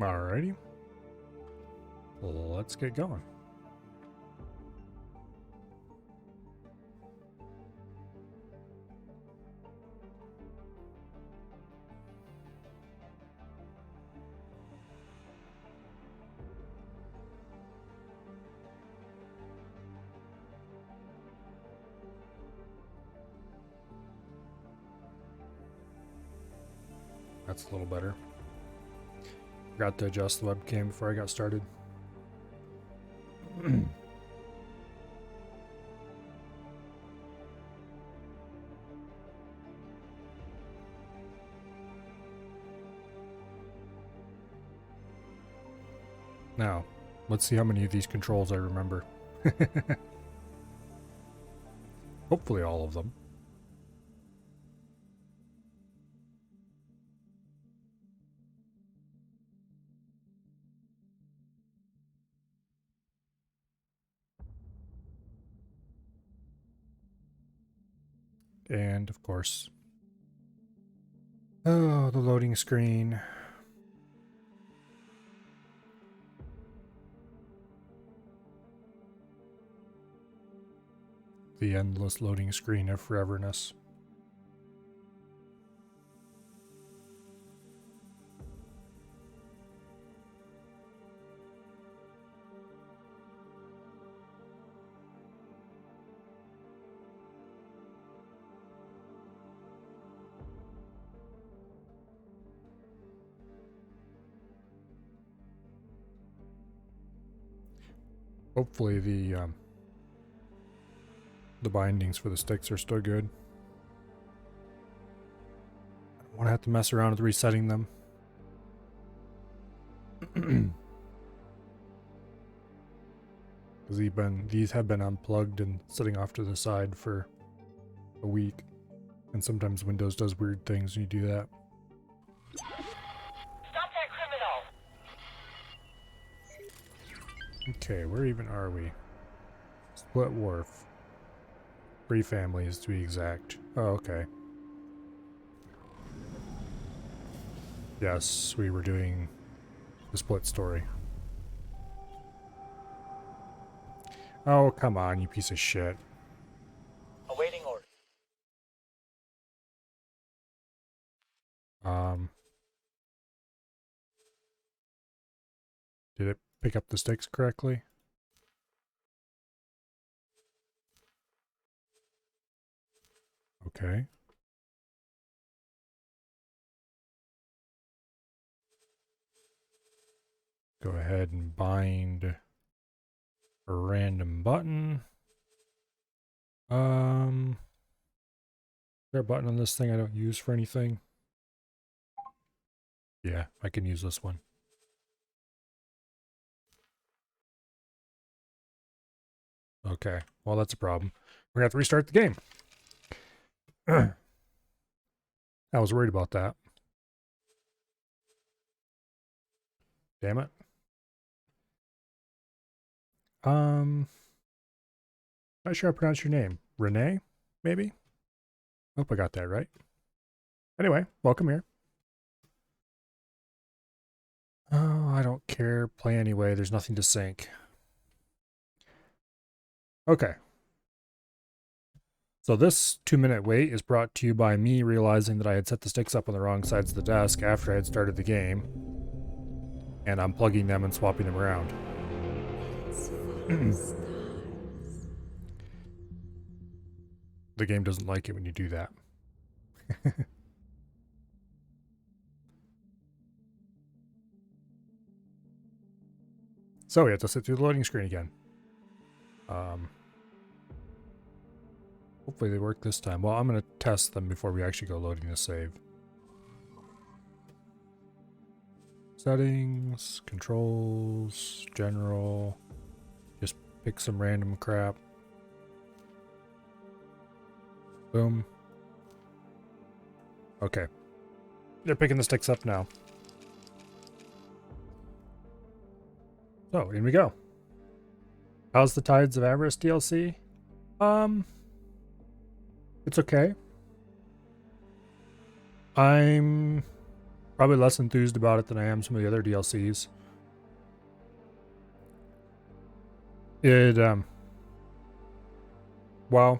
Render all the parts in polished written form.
Alrighty. Let's get going. That's a little better. Forgot to adjust the webcam before I got started. Now, let's see how many of these controls I remember. Hopefully all of them. And of course, oh, the loading screen. The endless loading screen of foreverness. Hopefully the bindings for the sticks are still good. I don't want to have to mess around with resetting them. Because these have been unplugged and sitting off to the side for a week. And sometimes Windows does weird things when you do that. Stop that criminal! Okay, where even are we? Split Wharf. 3 families to be exact. Oh, okay. Yes, we were doing the split story. Oh, come on, you piece of shit. Awaiting order. Did it pick up the sticks correctly? Okay. Go ahead and bind a random button. Is there a button on this thing I don't use for anything? Yeah, I can use this one. Okay, well that's a problem. We're gonna have to restart the game. I was worried about that. Damn it. Not sure how to pronounce your name. Renee, maybe? Hope I got that right. Anyway, welcome here. Oh, I don't care. Play anyway. There's nothing to sync. Okay. So this 2-minute wait is brought to you by me realizing that I had set the sticks up on the wrong sides of the desk after I had started the game. And I'm plugging them and swapping them around. The game doesn't like it when you do that. So we have to sit through the loading screen again. Hopefully they work this time. Well, I'm going to test them before we actually go loading the save. Settings, controls, general. Just pick some random crap. Boom. Okay. They're picking the sticks up now. So, in we go. How's the Tides of Avarice DLC? It's okay. I'm Probably less enthused about it than I am some of the other DLCs. Well,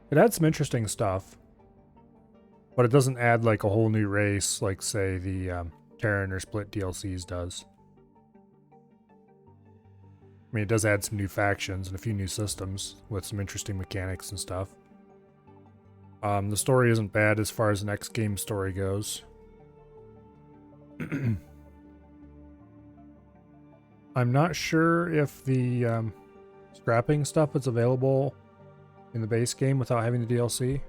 it adds some interesting stuff, but it doesn't add like a whole new race like, say, the Terran or Split DLCs does. I mean, it does add some new factions and a few new systems with some interesting mechanics and stuff. The story isn't bad as far as the next game story goes. I'm not sure if the scrapping stuff is available in the base game without having the DLC.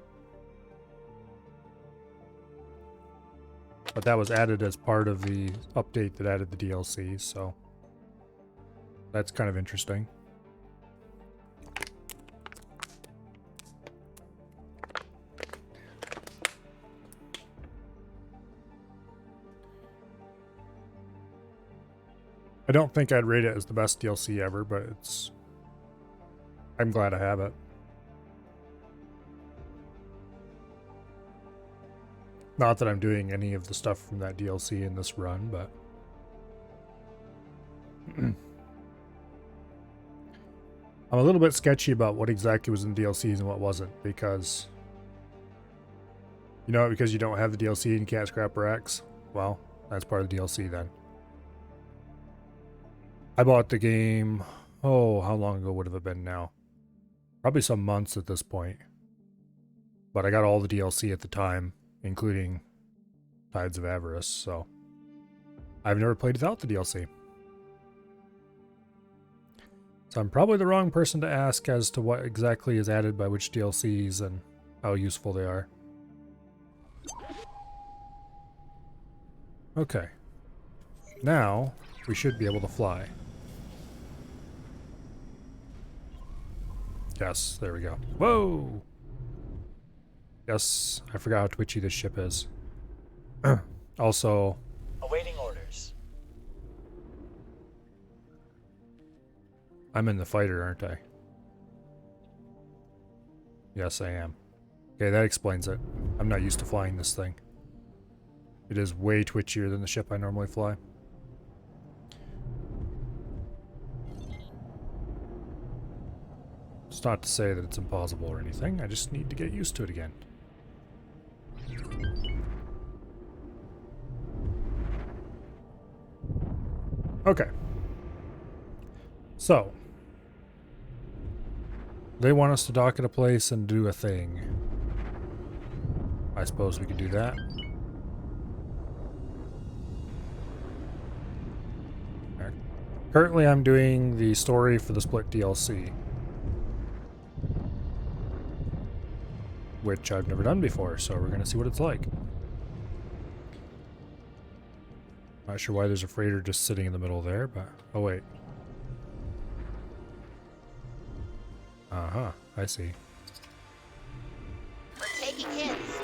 But that was added as part of the update that added the DLC, so that's kind of interesting. I don't think I'd rate it as the best DLC ever, but I'm glad I have it. Not that I'm doing any of the stuff from that DLC in this run, but I'm a little bit sketchy about what exactly was in DLCs and what wasn't, because because you don't have the DLC and you can't scrap Rex. Well, that's part of the DLC then. I bought the game, how long ago would have it been now? Probably some months at this point. But I got all the DLC at the time, including Tides of Avarice, so I've never played without the DLC. So I'm probably the wrong person to ask as to what exactly is added by which DLCs and how useful they are. Okay. Now, we should be able to fly. Yes, there we go. Whoa! Yes, I forgot how twitchy this ship is. Also... Awaiting orders. I'm in the fighter, aren't I? Yes, I am. Okay, that explains it. I'm not used to flying this thing. It is way twitchier than the ship I normally fly. It's not to say that it's impossible or anything, I just need to get used to it again. Okay. So, they want us to dock at a place and do a thing. I suppose we could do that. Currently I'm doing the story for the Split DLC, which I've never done before, so we're going to see what it's like. Not sure why there's a freighter just sitting in the middle there, but... Oh, wait. Uh-huh, I see. We're taking hits.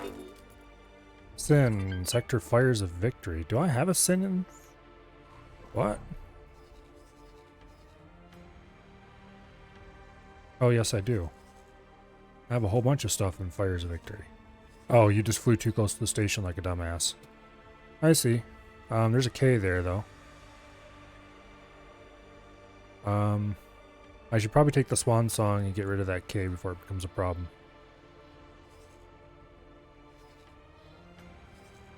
Sin, Sector Fires of Victory. Do I have a Sin in... What? Oh, yes, I do. I have a whole bunch of stuff in Fires of Victory. Oh, you just flew too close to the station like a dumbass. I see. There's a K there, though. I should probably take the Swan Song and get rid of that K before it becomes a problem.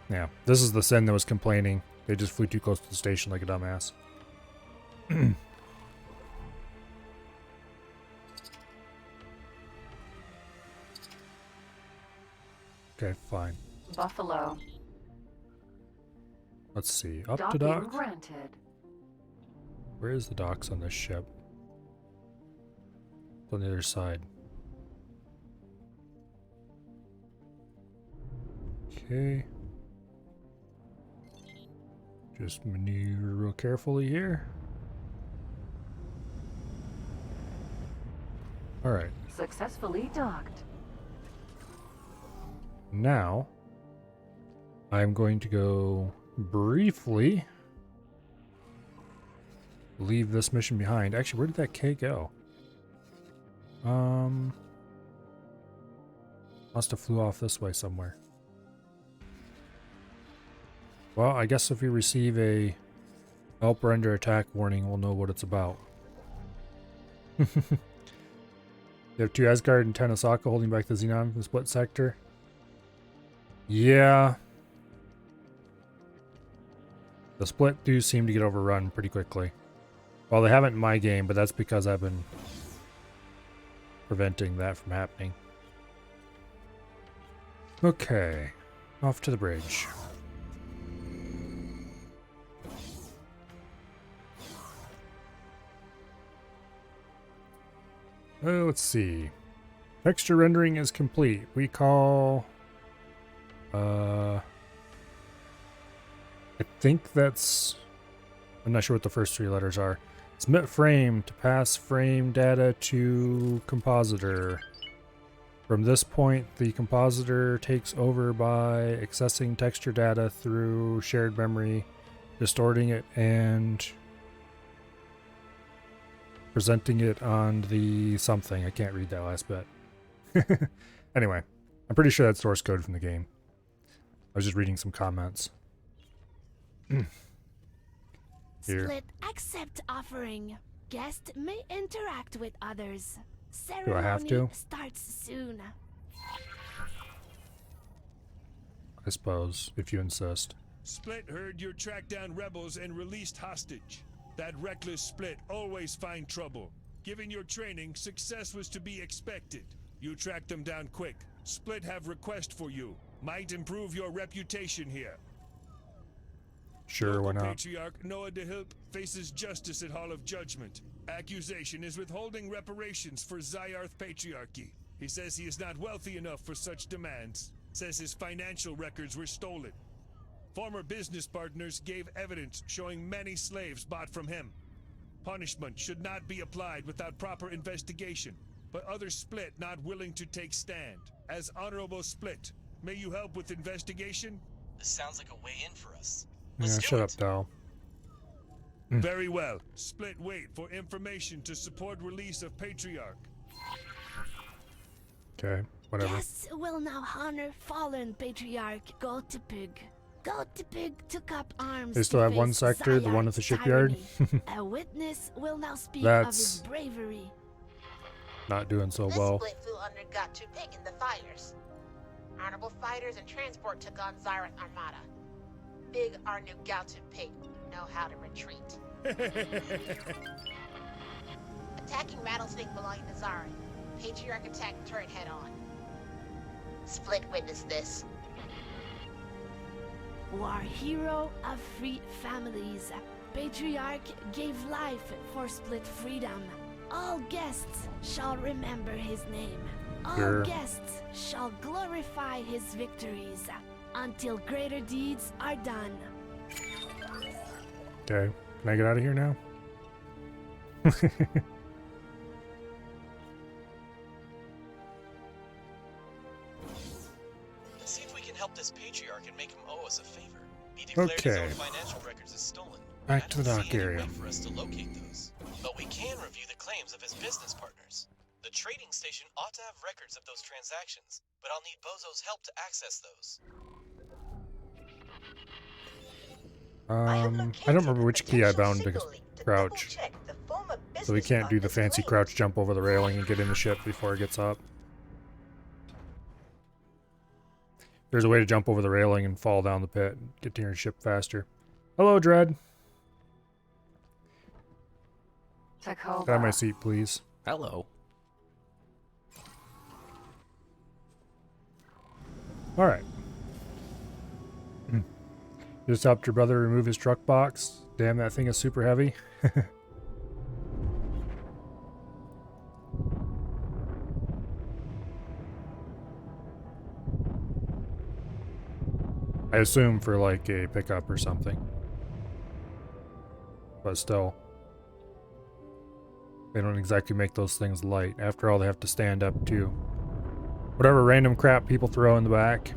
Yeah, this is the Sin that was complaining. They just flew too close to the station like a dumbass. Okay, fine. Buffalo. Let's see. Up to Docking dock? granted. Where is the docks on this ship? It's on the other side. Okay. Just maneuver real carefully here. Alright. Successfully docked. Now, I'm going to go briefly leave this mission behind. Actually, where did that K go? Must have flew off this way somewhere. Well, I guess if we receive a help or under attack warning, we'll know what it's about. You have 2 Asgard and 10 Osaka holding back the Xenon from the split sector. Yeah. The split do seem to get overrun pretty quickly. Well, they haven't in my game, but that's because I've been preventing that from happening. Okay. Off to the bridge. Let's see. Texture rendering is complete. We call... I think that's... I'm not sure what the first 3 letters are. Submit frame to pass frame data to compositor. From this point, the compositor takes over by accessing texture data through shared memory, distorting it, and presenting it on the something. I can't read that last bit. Anyway, I'm pretty sure that's source code from the game. I was just reading some comments. Here. Split accept offering. Guest may interact with others. Do I have Ceremony to? starts soon. I suppose, if you insist. Split heard you tracked down rebels and released hostage. That reckless Split always find trouble. Given your training, success was to be expected. You tracked them down quick. Split have request for you. Might improve your reputation here. Sure, Local why not? Patriarch Noah DeHilp faces justice at Hall of Judgment. Accusation is withholding reparations for Zyarth Patriarchy. He says he is not wealthy enough for such demands. Says his financial records were stolen. Former business partners gave evidence showing many slaves bought from him. Punishment should not be applied without proper investigation, but other Split not willing to take stand. As Honorable Split, may you help with investigation? This sounds like a way in for us. Yeah, Let's do shut it. up, Dal. Very well. Split wait for information to support release of Patriarch. Okay, whatever. Guests will now honor fallen patriarch Gotepig. Gotepig took up arms. They still to have one face sector, the one at the Zyarth's shipyard? tyranny. A witness will now speak of That's- his bravery. Not doing so This well. split flew under got too big in the fires. Honorable fighters and transport took on Zyarth Armada. Big our new Galton Pig know how to retreat. Attacking Rattlesnake belonging to Zari. Patriarch attacked turret head on. Split witnessed this. War hero of free families. Patriarch gave life for split freedom. All guests shall remember his name. All Sure. guests shall glorify his victories until greater deeds are done. Okay, can I get out of here now? Let's see if we can help this patriarch and make him owe us a favor. He declared his Okay. own financial records as stolen. Back I to the don't dock see any area. way for us to locate those. But we can review the claims of his business partners. The trading station ought to have records of those transactions, but I'll need Bozo's help to access those. I I don't remember which key I bound to crouch. So we can't do the fancy crouch jump over the railing and get in the ship before it gets up. There's a way to jump over the railing and fall down the pit and get to your ship faster. Hello, Dread. Get out of my Tacoba. seat, please. Hello. Alright. Just helped your brother remove his truck box. Damn, that thing is super heavy. I assume for like a pickup or something. But still. They don't exactly make those things light. After all, they have to stand up to whatever random crap people throw in the back.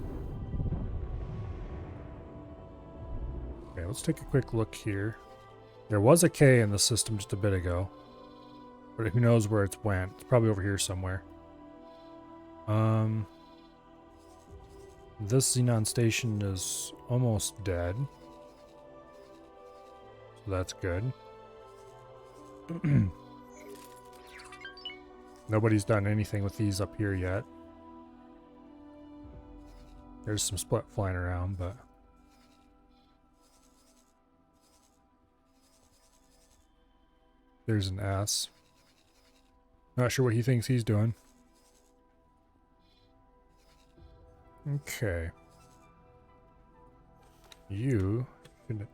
Okay, let's take a quick look here. There was a K in the system just a bit ago. But who knows where it's went. It's probably over here somewhere. This Xenon station is almost dead. So that's good. Nobody's done anything with these up here yet. There's some split flying around, but... There's an S. Not sure what he thinks he's doing. Okay. You should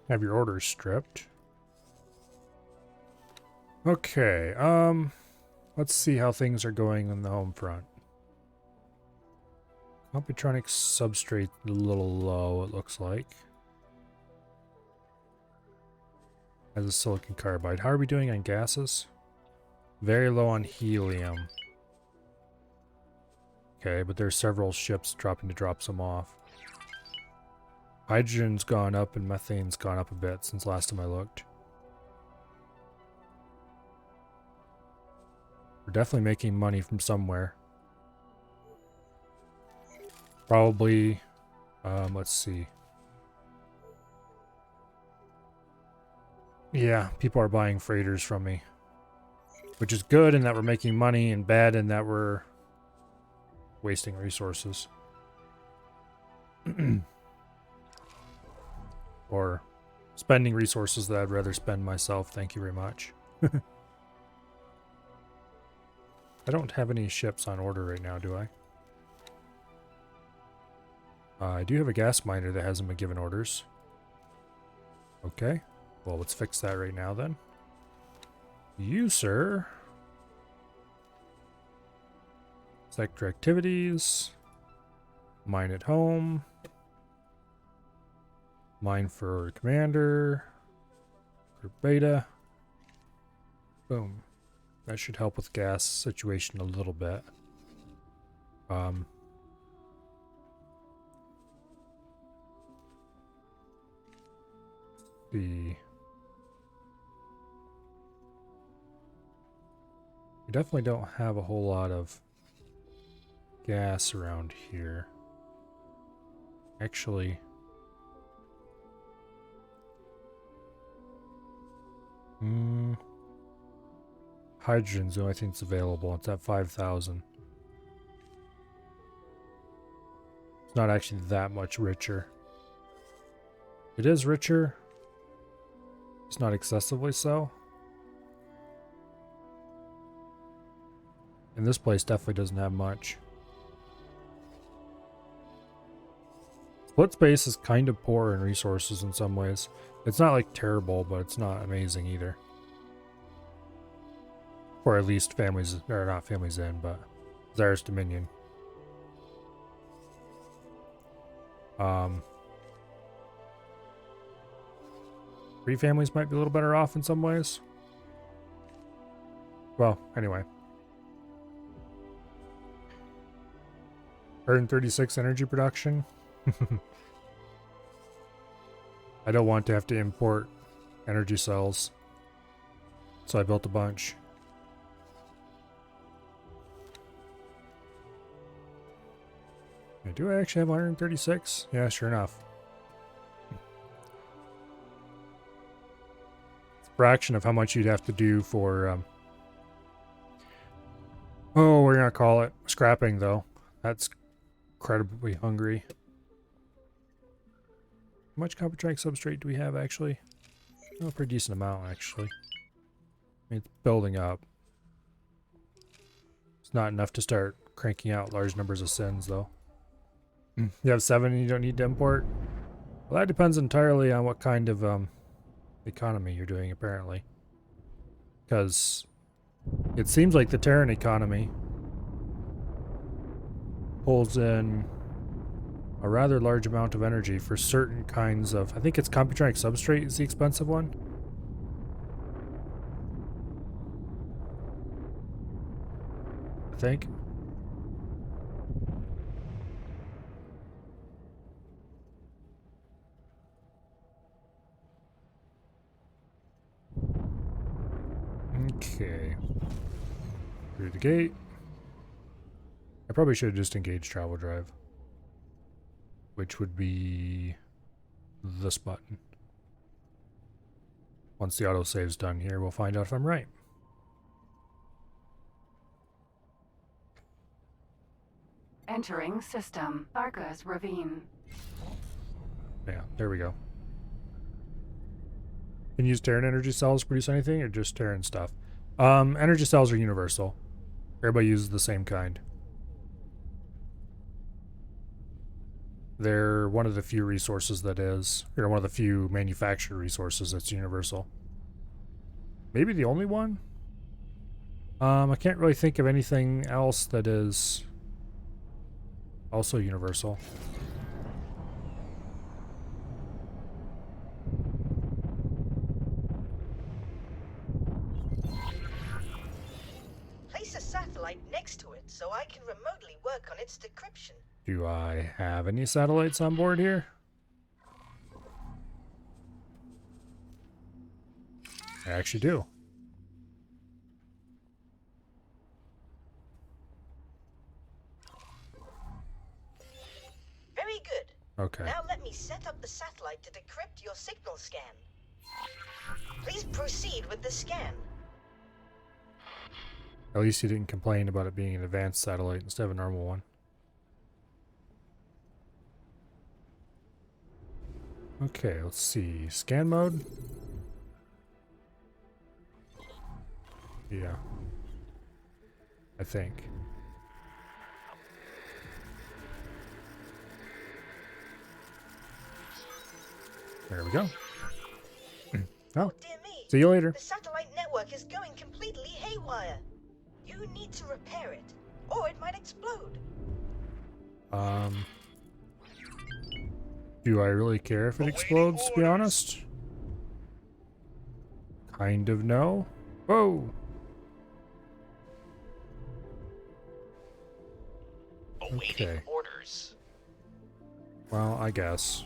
have your orders stripped. Okay, let's see how things are going on the home front. Computronic substrate a little low, it looks like. As a silicon carbide. How are we doing on gases? Very low on helium. Okay, but there's several ships dropping to drop some off. Hydrogen's gone up and methane's gone up a bit since last time I looked. We're definitely making money from somewhere. Probably, let's see. Yeah, people are buying freighters from me. Which is good in that we're making money, and bad in that we're wasting resources. Or spending resources that I'd rather spend myself, thank you very much. I don't have any ships on order right now, do I? I do have a gas miner that hasn't been given orders. Okay. Well, let's fix that right now then. You, sir. Sector activities. Mine at home. Mine for commander. For beta. Boom. That should help with gas situation a little bit. See. We definitely don't have a whole lot of gas around here. Actually, hydrogen's the only thing that's available. It's at 5,000. It's not actually that much richer. It is richer. It's not excessively so. And this place definitely doesn't have much. Split space is kind of poor in resources in some ways. It's not like terrible, but it's not amazing either. Or at least families, or not families in, but Zyrus Dominion. Free families might be a little better off in some ways. Well, anyway. 136 energy production. I don't want to have to import energy cells, so I built a bunch. Do I actually have 136? Yeah, sure enough. It's a fraction of how much you'd have to do for, oh, we're gonna call it scrapping, though. That's incredibly hungry. How much Computronic substrate do we have, actually? Oh, a pretty decent amount, actually. I mean, it's building up. It's not enough to start cranking out large numbers of sins, though. You have 7 and you don't need to import? Well, that depends entirely on what kind of economy you're doing, apparently. Because it seems like the Terran economy pulls in a rather large amount of energy for certain kinds of... I think it's Computronic substrate is the expensive one. I think. Okay. Through the gate. I probably should have just engaged travel drive. Which would be this button. Once the autosave's done here, we'll find out if I'm right. Entering system. Argus Ravine. Yeah, there we go. Can you use Terran energy cells to produce anything, or just Terran stuff? Energy cells are universal. Everybody uses the same kind. They're one of the few resources that is, or one of the few manufactured resources that's universal. Maybe the only one? I can't really think of anything else that is also universal. Place a satellite next to it so I can remotely work on its decryption. Do I have any satellites on board here? I actually do. Very good. Okay. Now let me set up the satellite to decrypt your signal scan. Please proceed with the scan. At least you didn't complain about it being an advanced satellite instead of a normal one. Okay, let's see. Scan mode? Yeah. I think. There we go. Oh, Dear me. see you later. The satellite network is going completely haywire. You need to repair it, or it might explode. Do I really care if it explodes, to be honest? Kind of no. Whoa! Awaiting Okay. orders. Well, I guess.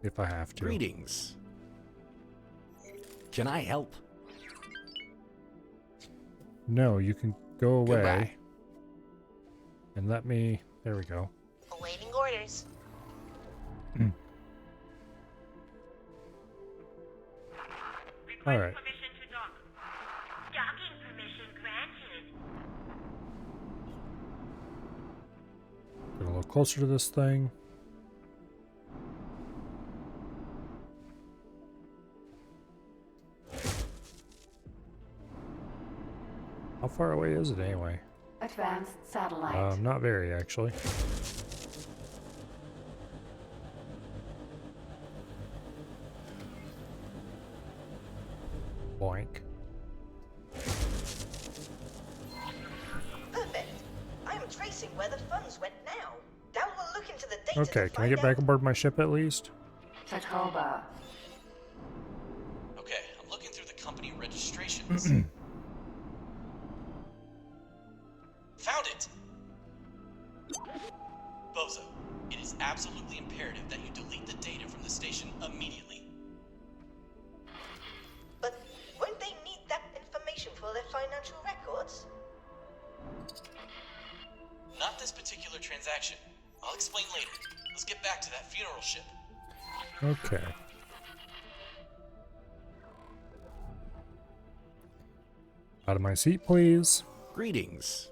If I have to. Greetings. Can I help? No, you can go away. Goodbye. And let me... There we go. Awaiting orders. Alright. Permission to dock. Docking permission granted. Get a little closer to this thing. How far away is it anyway? Advanced satellite. Not very, actually. Boink. Perfect. I am tracing where the funds went now. Down will look into the data. Okay, to can I find get back out- aboard my ship at least? Tacoba. Okay, I'm looking through the company registrations. Found it! Bozo, it is absolutely imperative that you delete the data from the station immediately. But won't they need that information for their financial records? Not this particular transaction. I'll explain later. Let's get back to that funeral ship. Okay. Out of my seat, please. Greetings.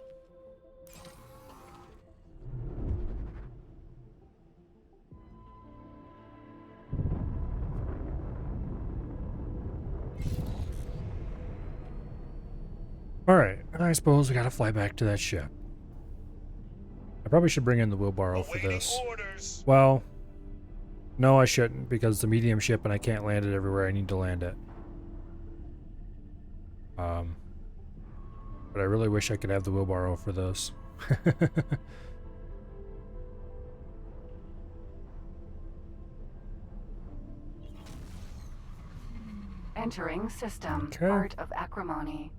Alright, I suppose we gotta fly back to that ship. I probably should bring in the wheelbarrow for Awaiting this. orders. Well, no I shouldn't, because it's a medium ship and I can't land it everywhere I need to land it. But I really wish I could have the wheelbarrow for this. Entering system. Okay. Art of acrimony.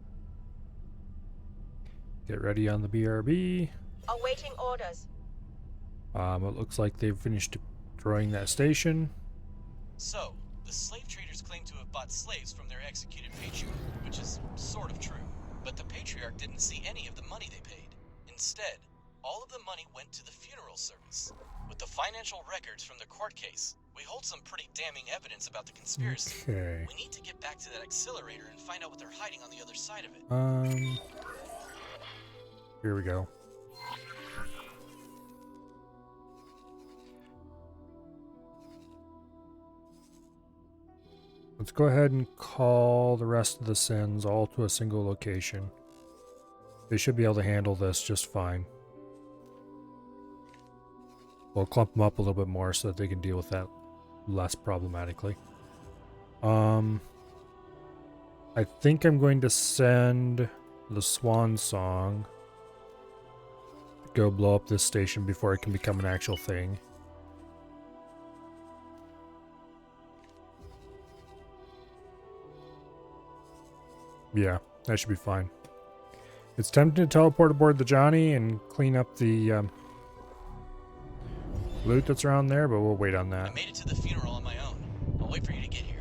Get ready on the BRB. Awaiting orders. It looks like they've finished destroying that station. So, the slave traders claim to have bought slaves from their executed patriarch, which is sort of true. But the patriarch didn't see any of the money they paid. Instead, all of the money went to the funeral service. With the financial records from the court case, We hold some pretty damning evidence about the conspiracy. Okay. We need to get back to that accelerator and find out what they're hiding on the other side of it. Here we go. Let's go ahead and call the rest of the sins all to a single location. They should be able to handle this just fine. We'll clump them up a little bit more so that they can deal with that less problematically. I think I'm going to send the Swan Song to go blow up this station before it can become an actual thing. Yeah, that should be fine. It's tempting to teleport aboard the Johnny and clean up the loot that's around there, but we'll wait on I that. made it to the funeral on my own. I'll wait for you to get here.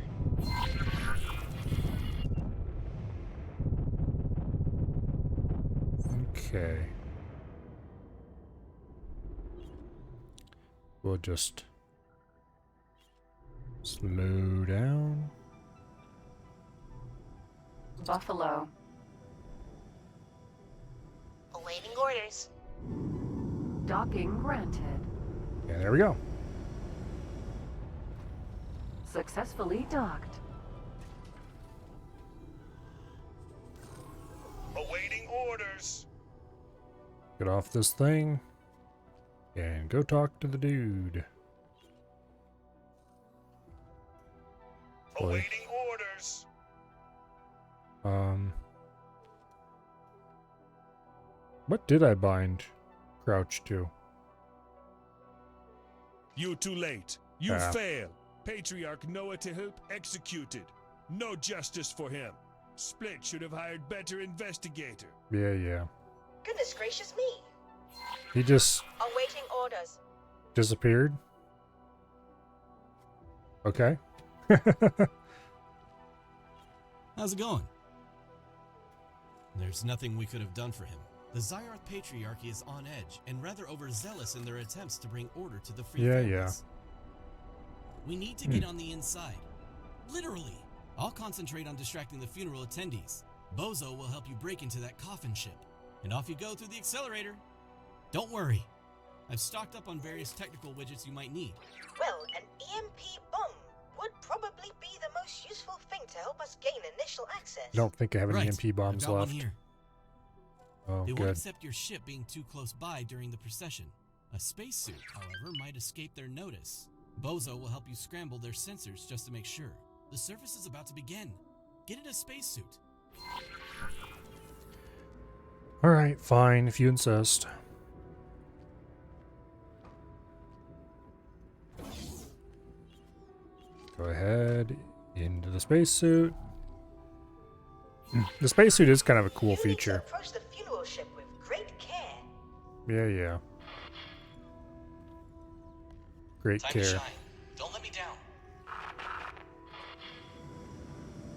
Okay. We'll just slow down. Buffalo. Awaiting orders. Docking granted. Yeah, there we go. Successfully docked. Awaiting orders. Get off this thing and go talk to the dude. Boy. Awaiting orders. What did I bind Crouch to? You too late. You Yeah. fail. Patriarch Noah Tehup executed. No justice for him. Split should have hired better investigator. Yeah. Goodness gracious me. He just Awaiting orders. disappeared. Okay. How's it going? There's nothing we could have done for him. The Zyarth Patriarchy is on edge and rather overzealous in their attempts to bring order to the free families. We need to get on the inside. Literally. I'll concentrate on distracting the funeral attendees. Bozo will help you break into that coffin ship. And off you go through the accelerator. Don't worry. I've stocked up on various technical widgets you might need. Well, an EMP bomb would probably be the most useful thing to help us gain initial access. Don't think I have any Right. EMP bombs I've got left. one here. Oh, They won't good. accept your ship being too close by during the procession. A spacesuit, however, might escape their notice. Bozo will help you scramble their sensors just to make sure. The service is about to begin. Get in a spacesuit. All right, fine, if you insist. Go ahead into the spacesuit. The spacesuit is kind of a cool You need to feature. approach the funeral ship with great care. Yeah. Great Time to care. shine. Don't let me down.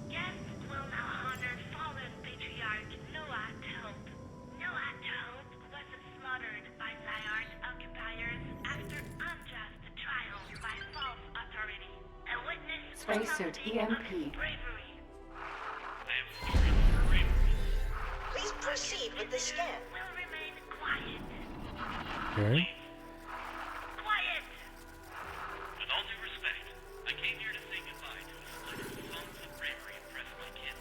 Guests will now honor fallen patriarch Noah Tehup. Noah Tehup was slaughtered by Zyarth occupiers after unjust trial by false authority. A witness will Spacesuit something of EMP. his bravery. Please proceed with the scan. Will remain quiet. Okay. Quiet! With all due respect, I came here to say goodbye to a select sons of bravery impressed my kin.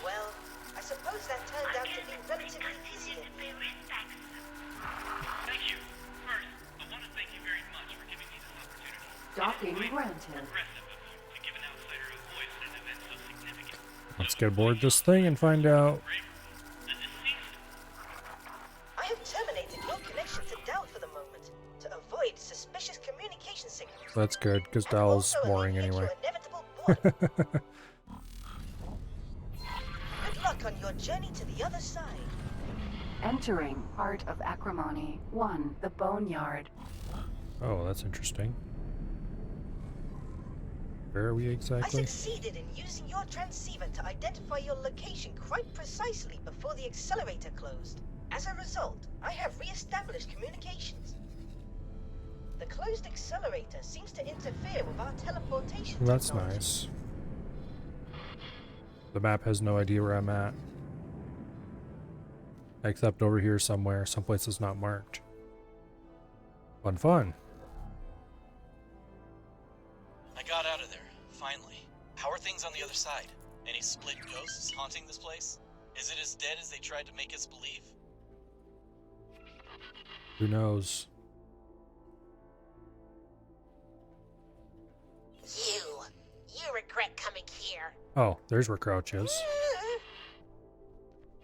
Well, I suppose that turned out to be relatively easy. Thank you. First, I want to thank you very much for giving me this opportunity. Docking granted. Impressive of you to give an outsider a voice in an event so significant. Let's get aboard this thing and find out. The deceased. I have terminated your connection to Dow for the moment to avoid suspicious communication signals. That's good, because and Dow's also boring alleviate anyway. your inevitable boredom. Good luck on your journey to the other side. Entering Art of Acrimony. 1. The Boneyard. Oh, that's interesting. Where are we I exactly? succeeded in using your transceiver to identify your location quite precisely before the accelerator closed. As a result, I have re-established communications. The closed accelerator seems to interfere with our teleportation That's technology. nice. The map has no idea where I'm at. Except over here somewhere, someplace is not marked. Fun, fun. I got out of there, finally. How are things on the other side? Any split ghosts haunting this place? Is it as dead as they tried to make us believe? Who knows? You regret coming here. Oh, there's where Crouch is.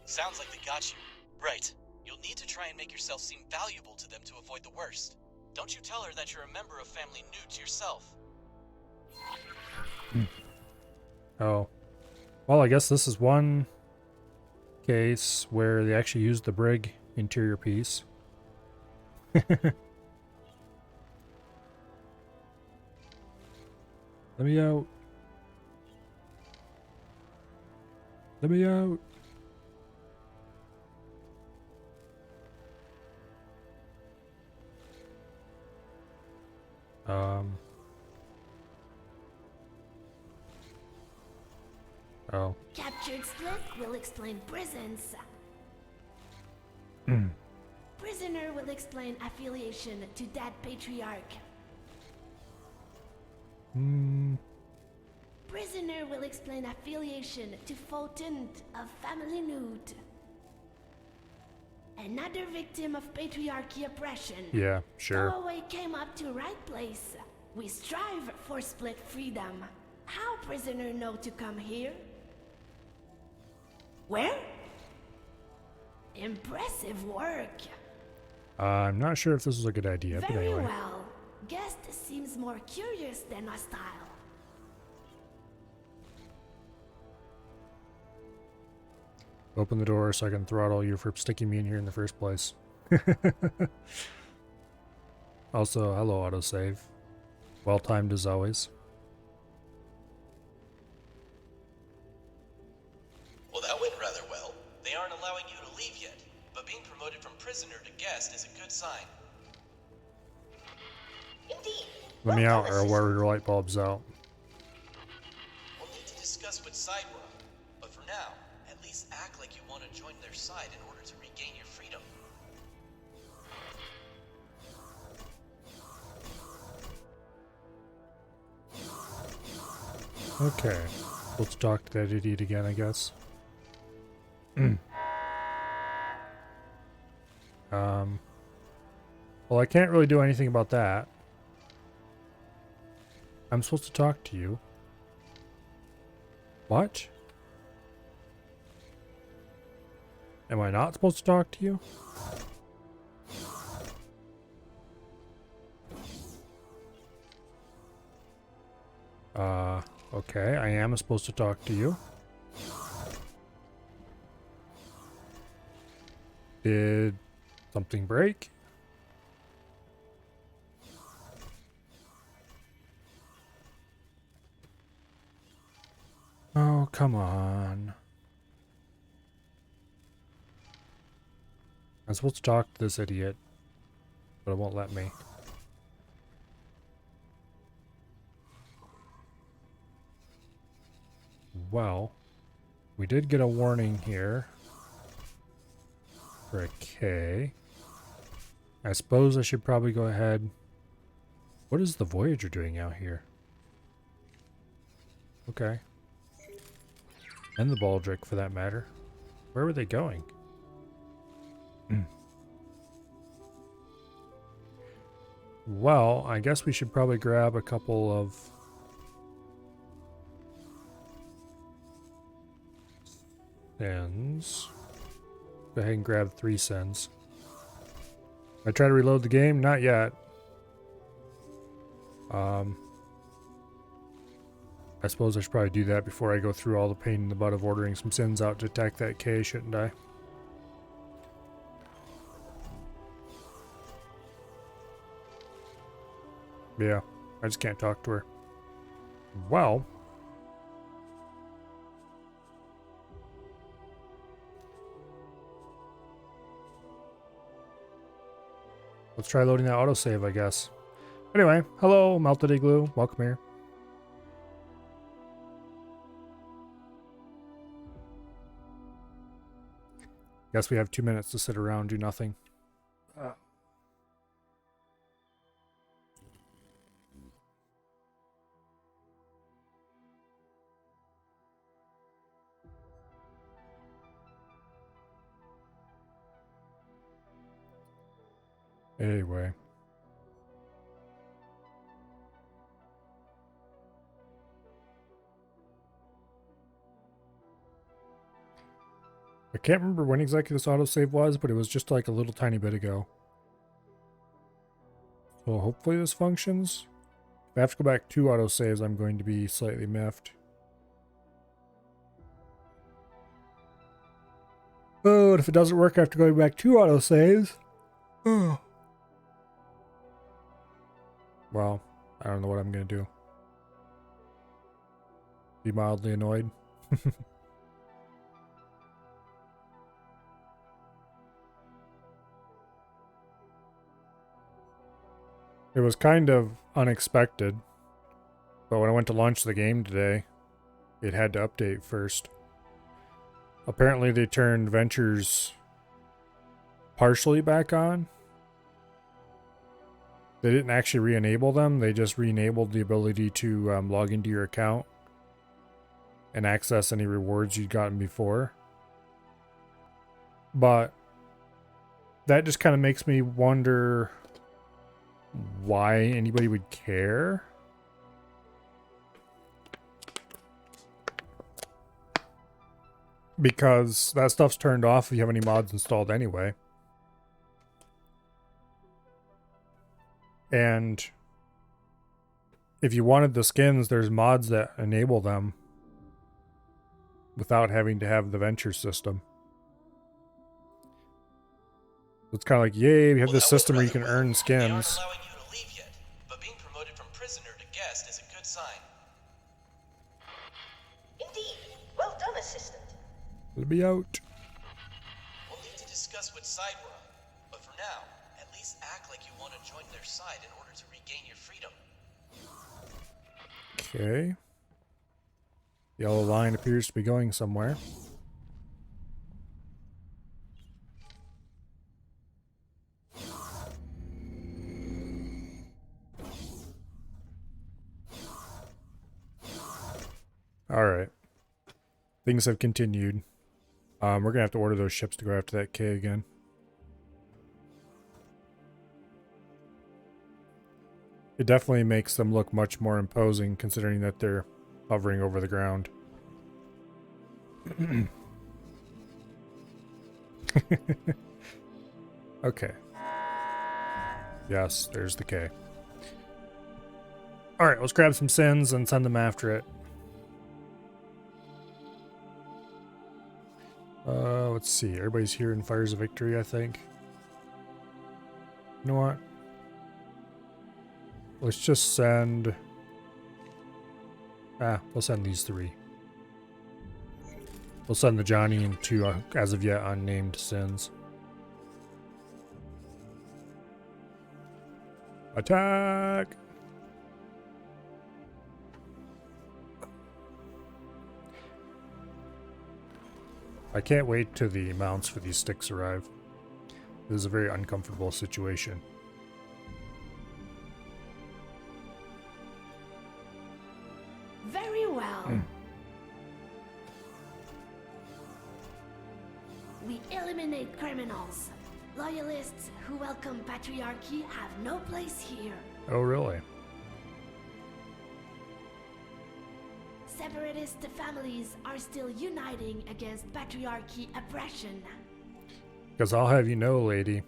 Sounds like they got you. Right. You'll need to try and make yourself seem valuable to them to avoid the worst. Don't you tell her that you're a member of family Newt yourself. Oh. Well, I guess this is one case where they actually used the brig interior piece. Let me out. Let me out. Oh. Captured split will explain prisons. Prisoner will explain affiliation to that patriarch. Prisoner will explain affiliation to Photon of family Newt. Another victim of patriarchy oppression. Yeah, sure. Stowaway came up to right place. We strive for split freedom. How prisoner know to come here? Where? Impressive work. I'm not sure if this was a good idea, but Very anyway. well. Guest seems more curious than hostile. Open the door so I can throttle you for sticking me in here in the first place. Also, hello autosave. Well timed as always. Well, that went rather well. They aren't allowing you to leave yet, but being promoted from prisoner to guest is a good sign. Indeed. Let me Well out done, or assistant. where your light bulb's out. We'll need to discuss which side we're on, but for now, at least act like you want to join their side in order to regain your freedom. Okay. Let's talk to that idiot again, I guess. Well, I can't really do anything about that. I'm supposed to talk to you. What? Am I not supposed to talk to you? Okay, I am supposed to talk to you. Did something break? Oh, come on. I'm supposed to talk to this idiot, but it won't let me. Well, we did get a warning here for a K. I suppose I should probably go ahead. What is the Voyager doing out here? Okay. And the Baldric, for that matter. Where were they going? Well, I guess we should probably grab a couple of sends. Go ahead and grab 3 sends. I try to reload the game? Not yet. I suppose I should probably do that before I go through all the pain in the butt of ordering some sins out to attack that K, shouldn't I? Yeah, I just can't talk to her. Well. Let's try loading that autosave, I guess. Anyway, hello, Melted Igloo. Welcome here. Guess we have 2 minutes to sit around, do nothing. Anyway. I can't remember when exactly this autosave was, but it was just like a little tiny bit ago. So hopefully this functions. If I have to go back 2 autosaves, I'm going to be slightly miffed. Oh, and if it doesn't work after going back 2 autosaves... Oh. Well, I don't know what I'm going to do. Be mildly annoyed. It was kind of unexpected, but when I went to launch the game today, it had to update first. Apparently they turned Ventures partially back on. They didn't actually re-enable them, they just re-enabled the ability to log into your account and access any rewards you'd gotten before. But that just kind of makes me wonder why anybody would care. Because that stuff's turned off if you have any mods installed anyway. And if you wanted the skins, there's mods that enable them without having to have the venture system. It's kind of like, yay, we have this system where you can earn skins. It'll be out. We'll need to discuss which side we're on, but for now, at least act like you want to join their side in order to regain your freedom. Okay. Yellow line appears to be going somewhere. Alright. Things have continued. We're going to have to order those ships to go after that K again. It definitely makes them look much more imposing considering that they're hovering over the ground. Okay. Yes, there's the K. Alright, let's grab some sins and send them after it. Let's see. Everybody's here in Fires of Victory, I think. You know what? Let's just send... we'll send these 3. We'll send the Johnny and 2 as of yet unnamed sins. Attack! I can't wait till the mounts for these sticks arrive. This is a very uncomfortable situation. Very well. We eliminate criminals. Loyalists who welcome patriarchy have no place here. Oh, really? Separatist families are still uniting against patriarchy oppression. Because I'll have you know, lady,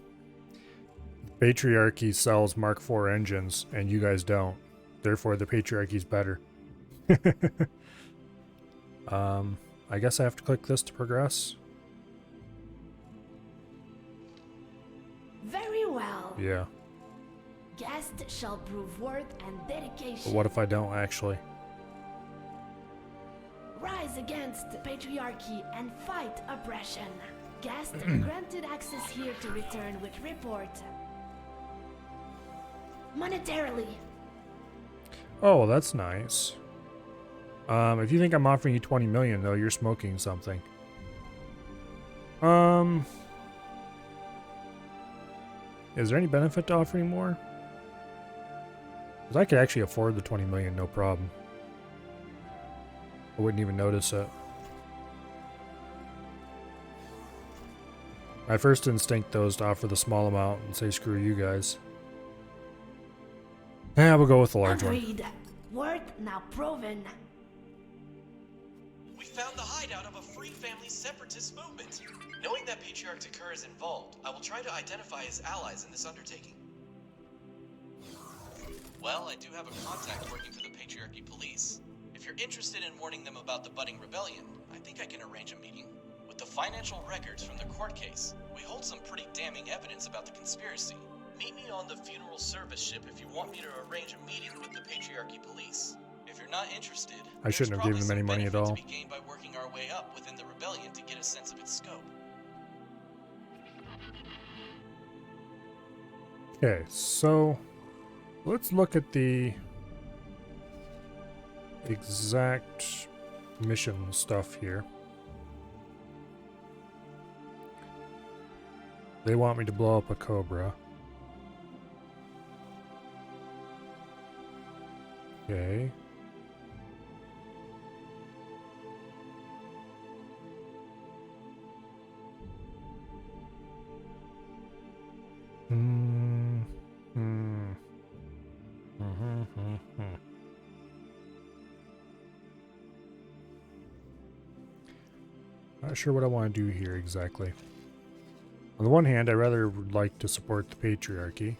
patriarchy sells Mark IV engines, and you guys don't. Therefore, the patriarchy's better. I guess I have to click this to progress. Very well. Yeah. Guest shall prove worth and dedication. But what if I don't actually? Rise against patriarchy and fight oppression. Guest granted access here to return with report. monetarily. Oh, well, that's nice. If you think I'm offering you 20 million, though, you're smoking something. Is there any benefit to offering more? Because I could actually afford the 20 million, no problem. I wouldn't even notice it. My first instinct, though, is to offer the small amount and say screw you guys. Yeah, we'll go with the large one. Agreed. Worth now proven. We found the hideout of a Free Family separatist movement. Knowing that Patriarch Takur is involved, I will try to identify his allies in this undertaking. Well, I do have a contact working for the Patriarchy Police. If you're interested in warning them about the budding rebellion, I think I can arrange a meeting. With the financial records from the court case, we hold some pretty damning evidence about the conspiracy. Meet me on the funeral service ship if you want me to arrange a meeting with the Patriarchy Police. If you're not interested, I shouldn't have given them any money at all. to be gained by working our way up within the rebellion to get a sense of its scope. Okay, so let's look at the exact mission stuff here. They want me to blow up a Cobra. Okay. Not sure what I want to do here exactly. On the one hand, I rather would like to support the Patriarchy.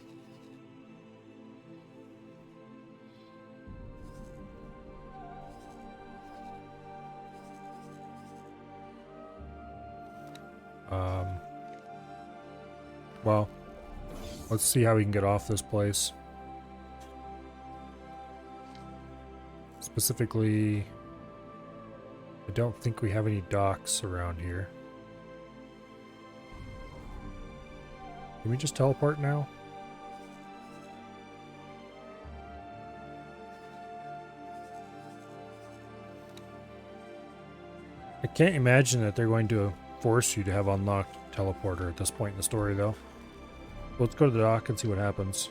Well, let's see how we can get off this place. Specifically, I don't think we have any docks around here. Can we just teleport now? I can't imagine that they're going to force you to have unlocked teleporter at this point in the story, though. Let's go to the dock and see what happens.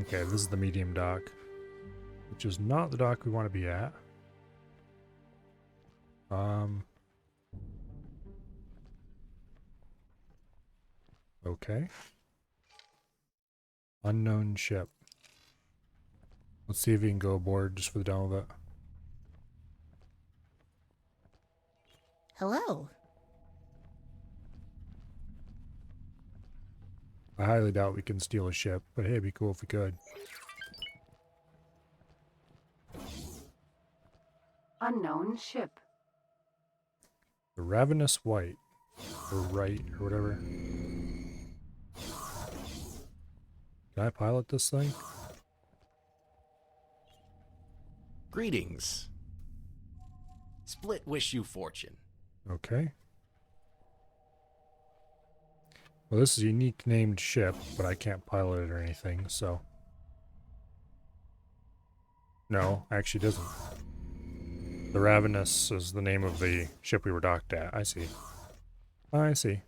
Okay, this is the medium dock, which is not the dock we want to be at. Okay. Unknown ship. Let's see if we can go aboard just for the demo of it. Hello. I highly doubt we can steal a ship, but hey, it'd be cool if we could. Unknown ship. The Ravenous White. Or Right, or whatever. Can I pilot this thing? Greetings. Split wish you fortune. Okay. Well, this is a unique named ship, but I can't pilot it or anything, so... No, actually it doesn't. The Ravenous is the name of the ship we were docked at. I see. I see.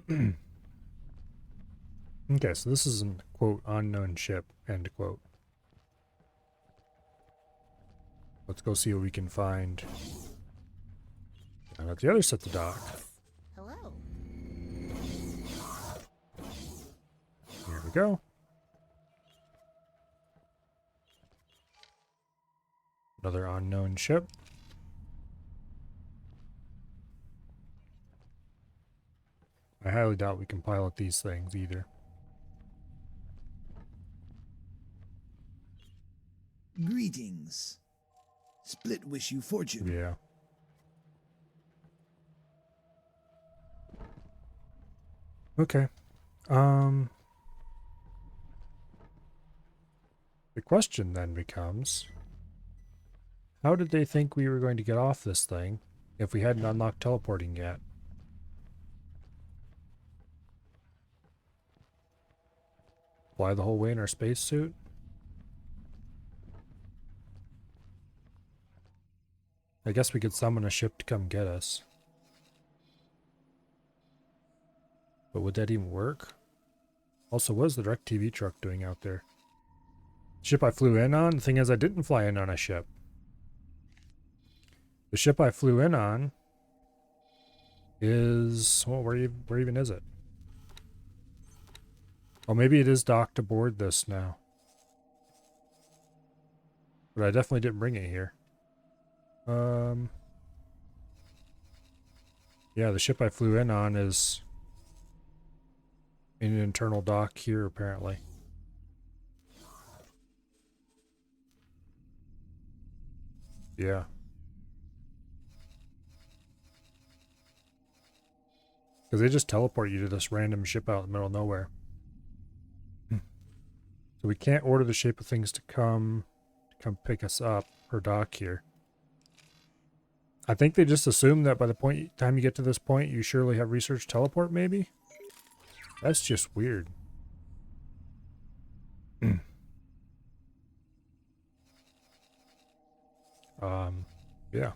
Okay, so this is an, quote, unknown ship, end quote. Let's go see what we can find. And at the other set the dock. Hello. Here we go. Another unknown ship. I highly doubt we can pilot these things either. Greetings. Split wish you fortune. Yeah. Okay. The question then becomes, how did they think we were going to get off this thing If we hadn't unlocked teleporting yet. Fly the whole way in our spacesuit? I guess we could summon a ship to come get us. But would that even work? Also, what is the DirecTV truck doing out there? Ship I flew in on? The thing is, I didn't fly in on a ship. The ship I flew in on is... well, where even is it? Oh, maybe it is docked aboard this now. But I definitely didn't bring it here. Yeah, the ship I flew in on is in an internal dock here, apparently. Yeah. Because they just teleport you to this random ship out in the middle of nowhere. So we can't order the shape of things to come pick us up or dock here. I think they just assume that by the time you get to this point, you surely have research teleport, maybe? That's just weird. Yeah.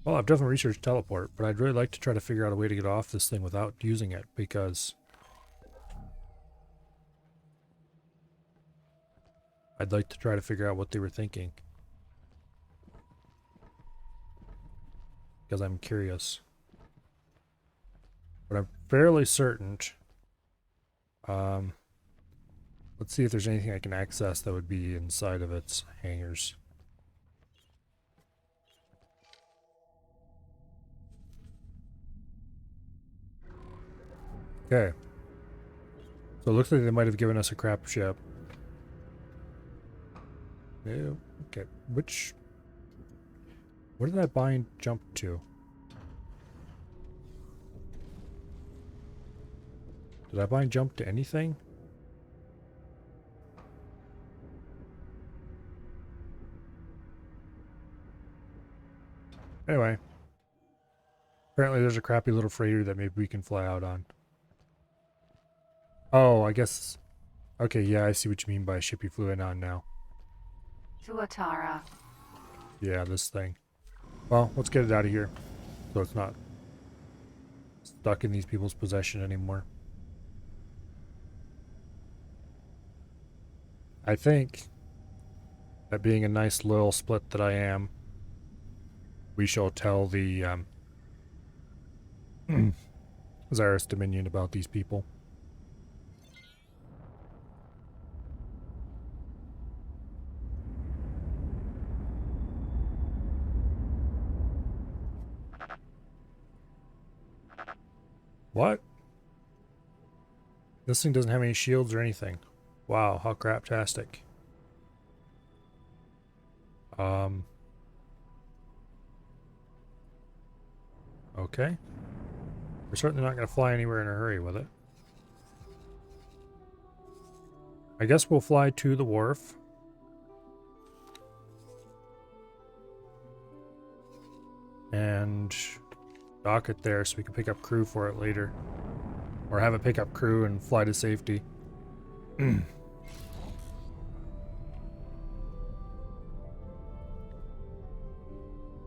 Well, I've definitely researched teleport, but I'd really like to try to figure out a way to get off this thing without using it, because I'd like to try to figure out what they were thinking. Because I'm curious. But I'm fairly certain. Let's see if there's anything I can access that would be inside of its hangars. Okay. So it looks like they might have given us a crap ship. Yeah, okay. Where did that bind jump to? Did that bind jump to anything? Anyway. Apparently there's a crappy little freighter that maybe we can fly out on. Oh, I guess... okay, yeah, I see what you mean by a ship you flew in on now. Tuatara. Yeah, this thing. Well, let's get it out of here. So it's not stuck in these people's possession anymore. I think that being a nice loyal split that I am, we shall tell the Zyrus Dominion about these people. What? This thing doesn't have any shields or anything. Wow, how craptastic. Okay. We're certainly not going to fly anywhere in a hurry with it. I guess we'll fly to the wharf. And dock it there so we can pick up crew for it later. Or have it pick up crew and fly to safety.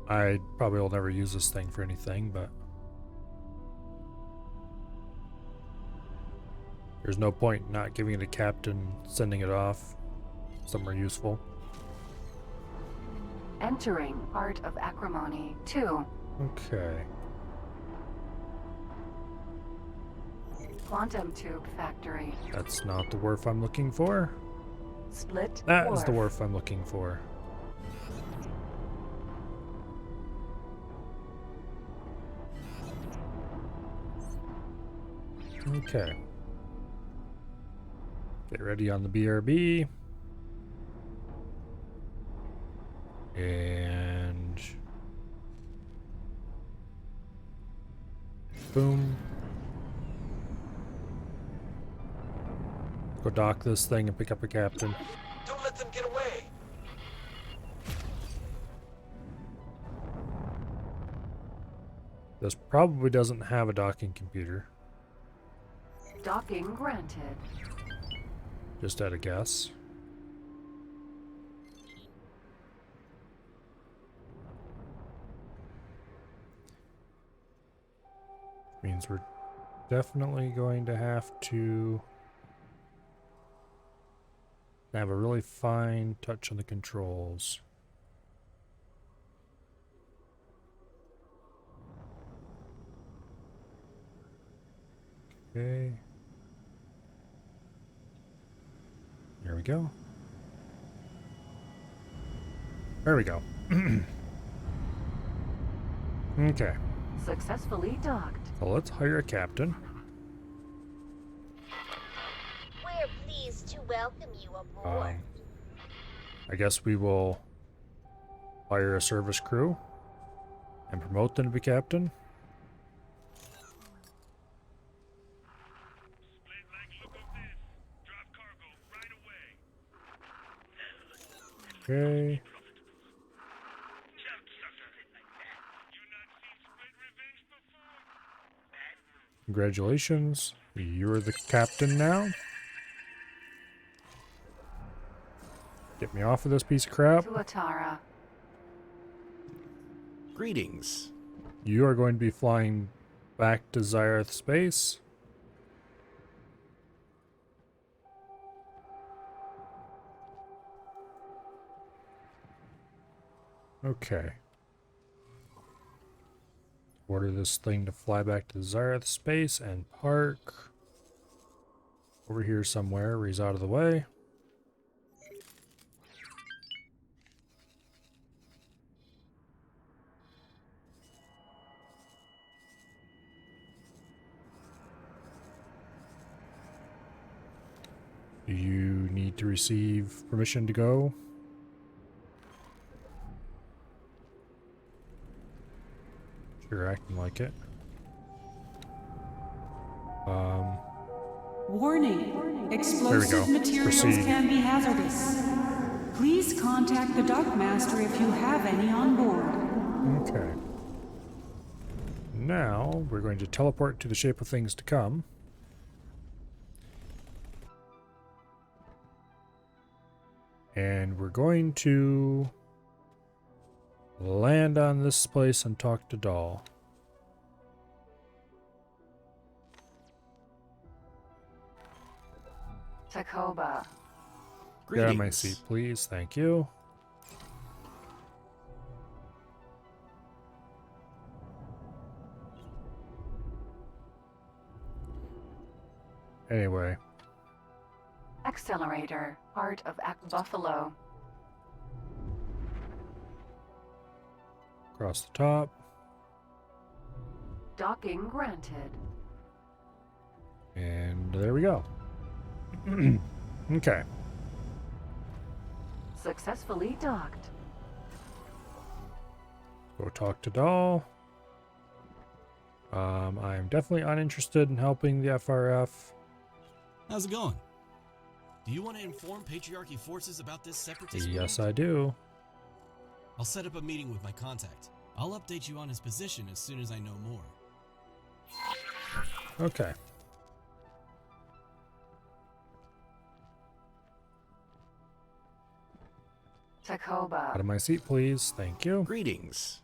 I probably will never use this thing for anything, but there's no point not giving it a captain, sending it off somewhere useful. Entering Art of Acrimony 2. Okay. Quantum Tube Factory. That's not the wharf I'm looking for. Split That wharf. is the wharf I'm looking for. Okay. Get ready on the BRB. And boom. Go dock this thing and pick up a captain. Don't let them get away! This probably doesn't have a docking computer. Docking granted. Just at a guess. Means we're definitely going to have to have a really fine touch on the controls. Okay. There we go. There we go. Okay. Successfully docked. So let's hire a captain. We're pleased to welcome you aboard. I guess we will hire a service crew and promote them to be captain. Okay. Congratulations. You're the captain now. Get me off of this piece of crap. Tuatara. Greetings. You are going to be flying back to Zyrth space. Okay. Order this thing to fly back to Zyrth space and park over here somewhere where he's out of the way. Do you need to receive permission to go? Sure, acting like it. Warning. Explosive materials Proceed. can be hazardous. Please contact the Dockmaster if you have any on board. Okay. Now, we're going to teleport to the shape of things to come. And we're going to land on this place and talk to Doll. Takoba. Get out of my seat, please. Thank you. Anyway. Accelerator. Heart of Buffalo. Across the top. Docking granted. And there we go. Okay. Successfully docked. Go talk to Doll. I'm definitely uninterested in helping the FRF. How's it going? Do you want to inform Patriarchy forces about this separatist Yes, movement? I do. I'll set up a meeting with my contact. I'll update you on his position as soon as I know more. Okay. Takoba. Out of my seat, please. Thank you. Greetings.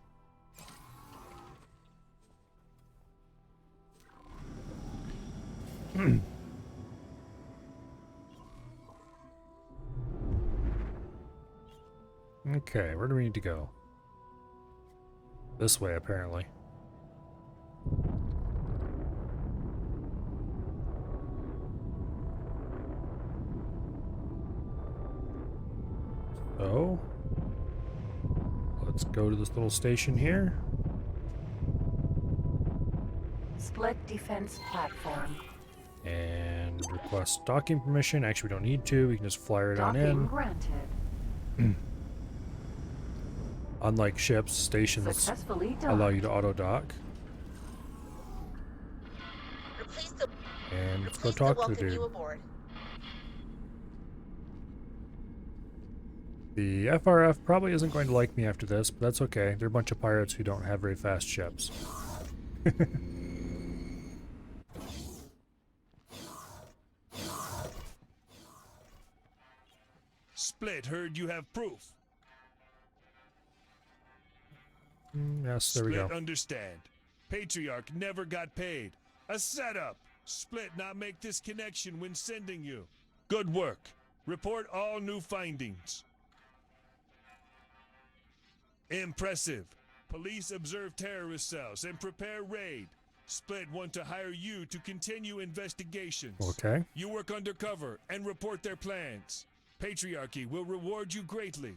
Okay, where do we need to go? This way, apparently. So, let's go to this little station here. Split defense platform. And request docking permission. Actually, we don't need to. We can just fly right on Docking in. granted. Unlike ships, stations Successfully allow docked. you to auto-dock. We're pleased to, And we're let's go pleased talk to to the welcome you dude. aboard. The FRF probably isn't going to like me after this, but that's okay. They're a bunch of pirates who don't have very fast ships. Split heard you have proof. Yes, there we Split go. understand. Patriarch never got paid. A setup. Split not make this connection when sending you. Good work. Report all new findings. Impressive. Police observe terrorist cells and prepare raid. Split want to hire you to continue investigations. Okay. You work undercover and report their plans. Patriarchy will reward you greatly.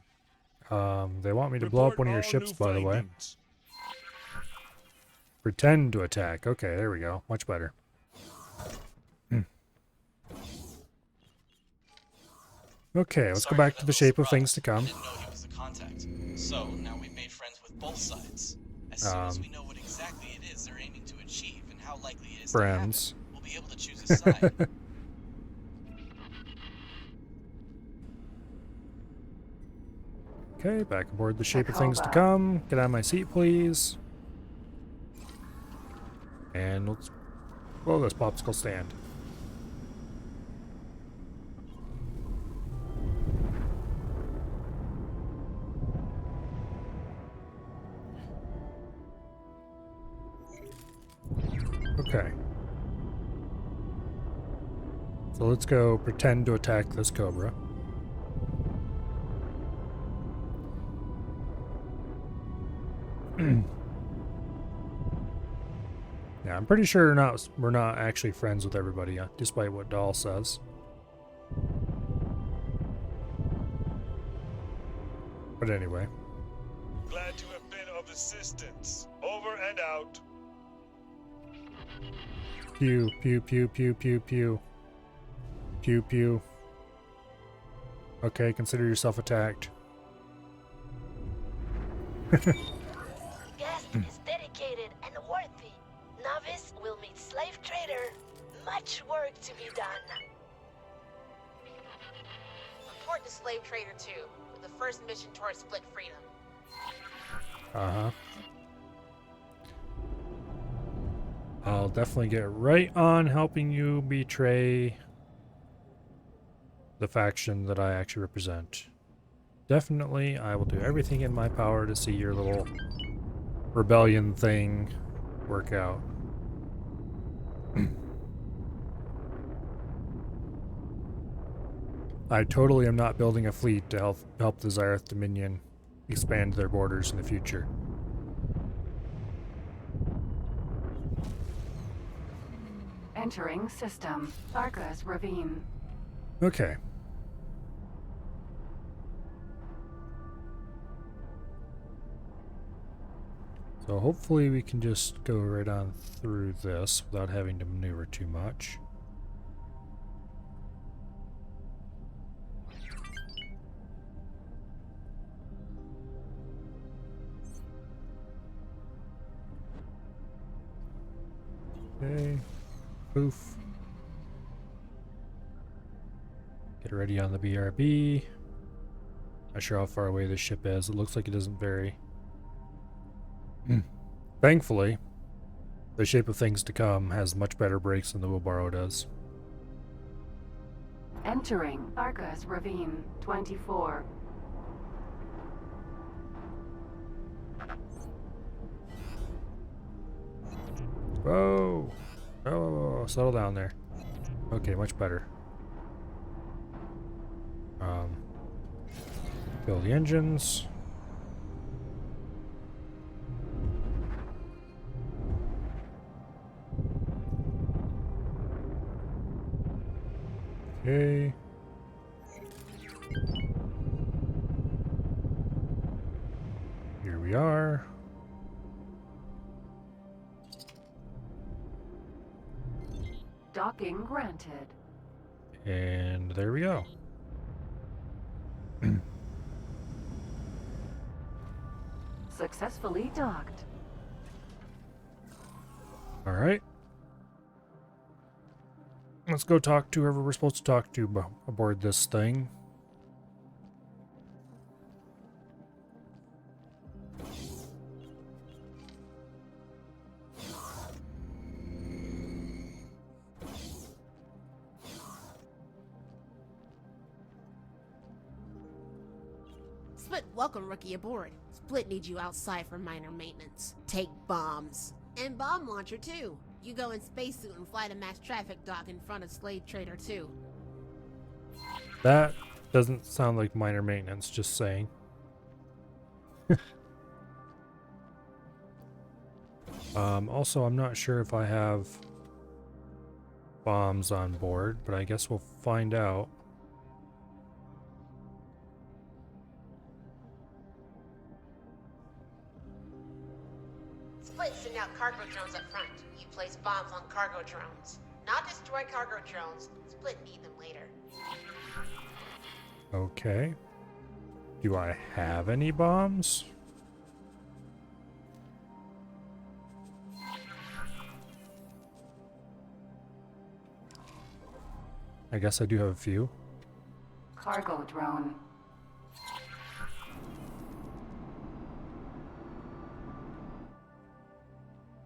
They want me to blow up one of your ships, by the way. Pretend to attack. Okay, there we go. Much better. Okay, let's go back to the shape of things to come. I didn't know he was the contact. So now we've made friends with both sides. As soon as we know what exactly it is they're aiming to achieve and how likely it is friends. to happen, we'll be able to choose a side. Okay, back aboard the shape of things to come. Get out of my seat, please. And let's blow this popsicle stand. Okay. So let's go pretend to attack this Cobra. Yeah, I'm pretty sure we're not actually friends with everybody, despite what Dahl says. But anyway. Glad to have been of assistance. Over and out. Pew, pew, pew, pew, pew, pew. Pew, pew. Okay, consider yourself attacked. Guest is dedicated and worthy. Novice will meet slave trader. Much work to be done. Report to Slave Trader 2 for the first mission towards Split Freedom. Uh-huh. I'll definitely get right on helping you betray the faction that I actually represent. Definitely, I will do everything in my power to see your little rebellion thing work out. I totally am not building a fleet to help the Xyarth Dominion expand their borders in the future. Entering system. Tharka's Ravine. Okay. So hopefully we can just go right on through this without having to maneuver too much. Okay. Poof. Get ready on the BRB. Not sure how far away this ship is. It looks like it isn't very. Thankfully, the shape of things to come has much better brakes than the wheelbarrow does. Entering Tharka's Ravine. 24. Whoa! Oh, settle down there. Okay, much better. Fill the engines. Okay. Here we are. Docking granted. And there we go. Successfully docked. All right. Let's go talk to whoever we're supposed to talk to aboard this thing. Split, welcome rookie aboard. Split needs you outside for minor maintenance. Take bombs. And bomb launcher too. You go in spacesuit and fly to mass traffic dock in front of Slave Trader 2. That doesn't sound like minor maintenance, just saying. Also, I'm not sure if I have bombs on board, but I guess we'll find out. Split send out cargo drones up front. You place bombs on cargo drones. Not destroy cargo drones. Split need them later. Okay. Do I have any bombs? I guess I do have a few. Cargo drone.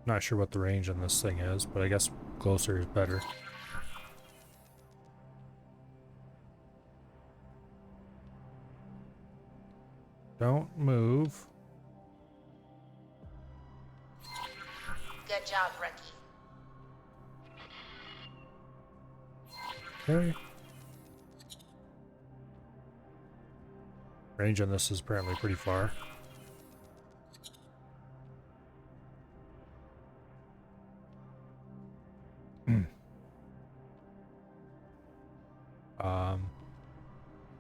Not sure what the range on this thing is, but I guess closer is better. Don't move. Good job, rookie. Okay. Range on this is apparently pretty far.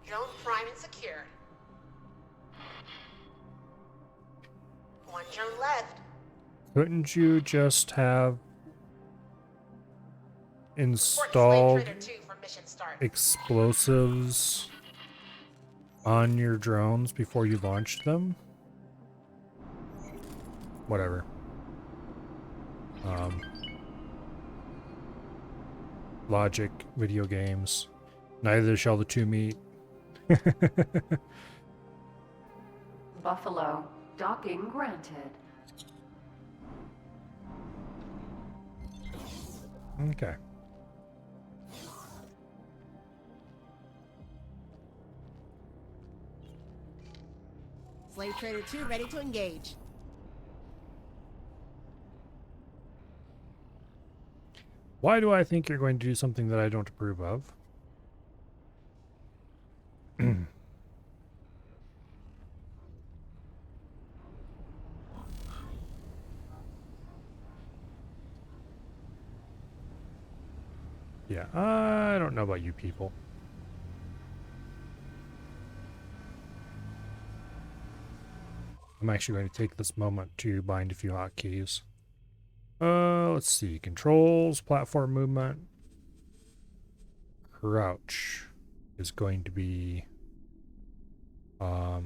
Drone prime and secure. One drone left. Couldn't you just have Report to installed Slave Trader 2 for mission start. explosives on your drones before you launched them? Whatever. Logic, video games. Neither shall the two meet. Buffalo. Docking granted. Okay. Slave Trader 2 ready to engage. Why do I think you're going to do something that I don't approve of? Yeah, I don't know about you people. I'm actually going to take this moment to bind a few hotkeys. Let's see. Controls, platform movement. Crouch is going to be... Oh,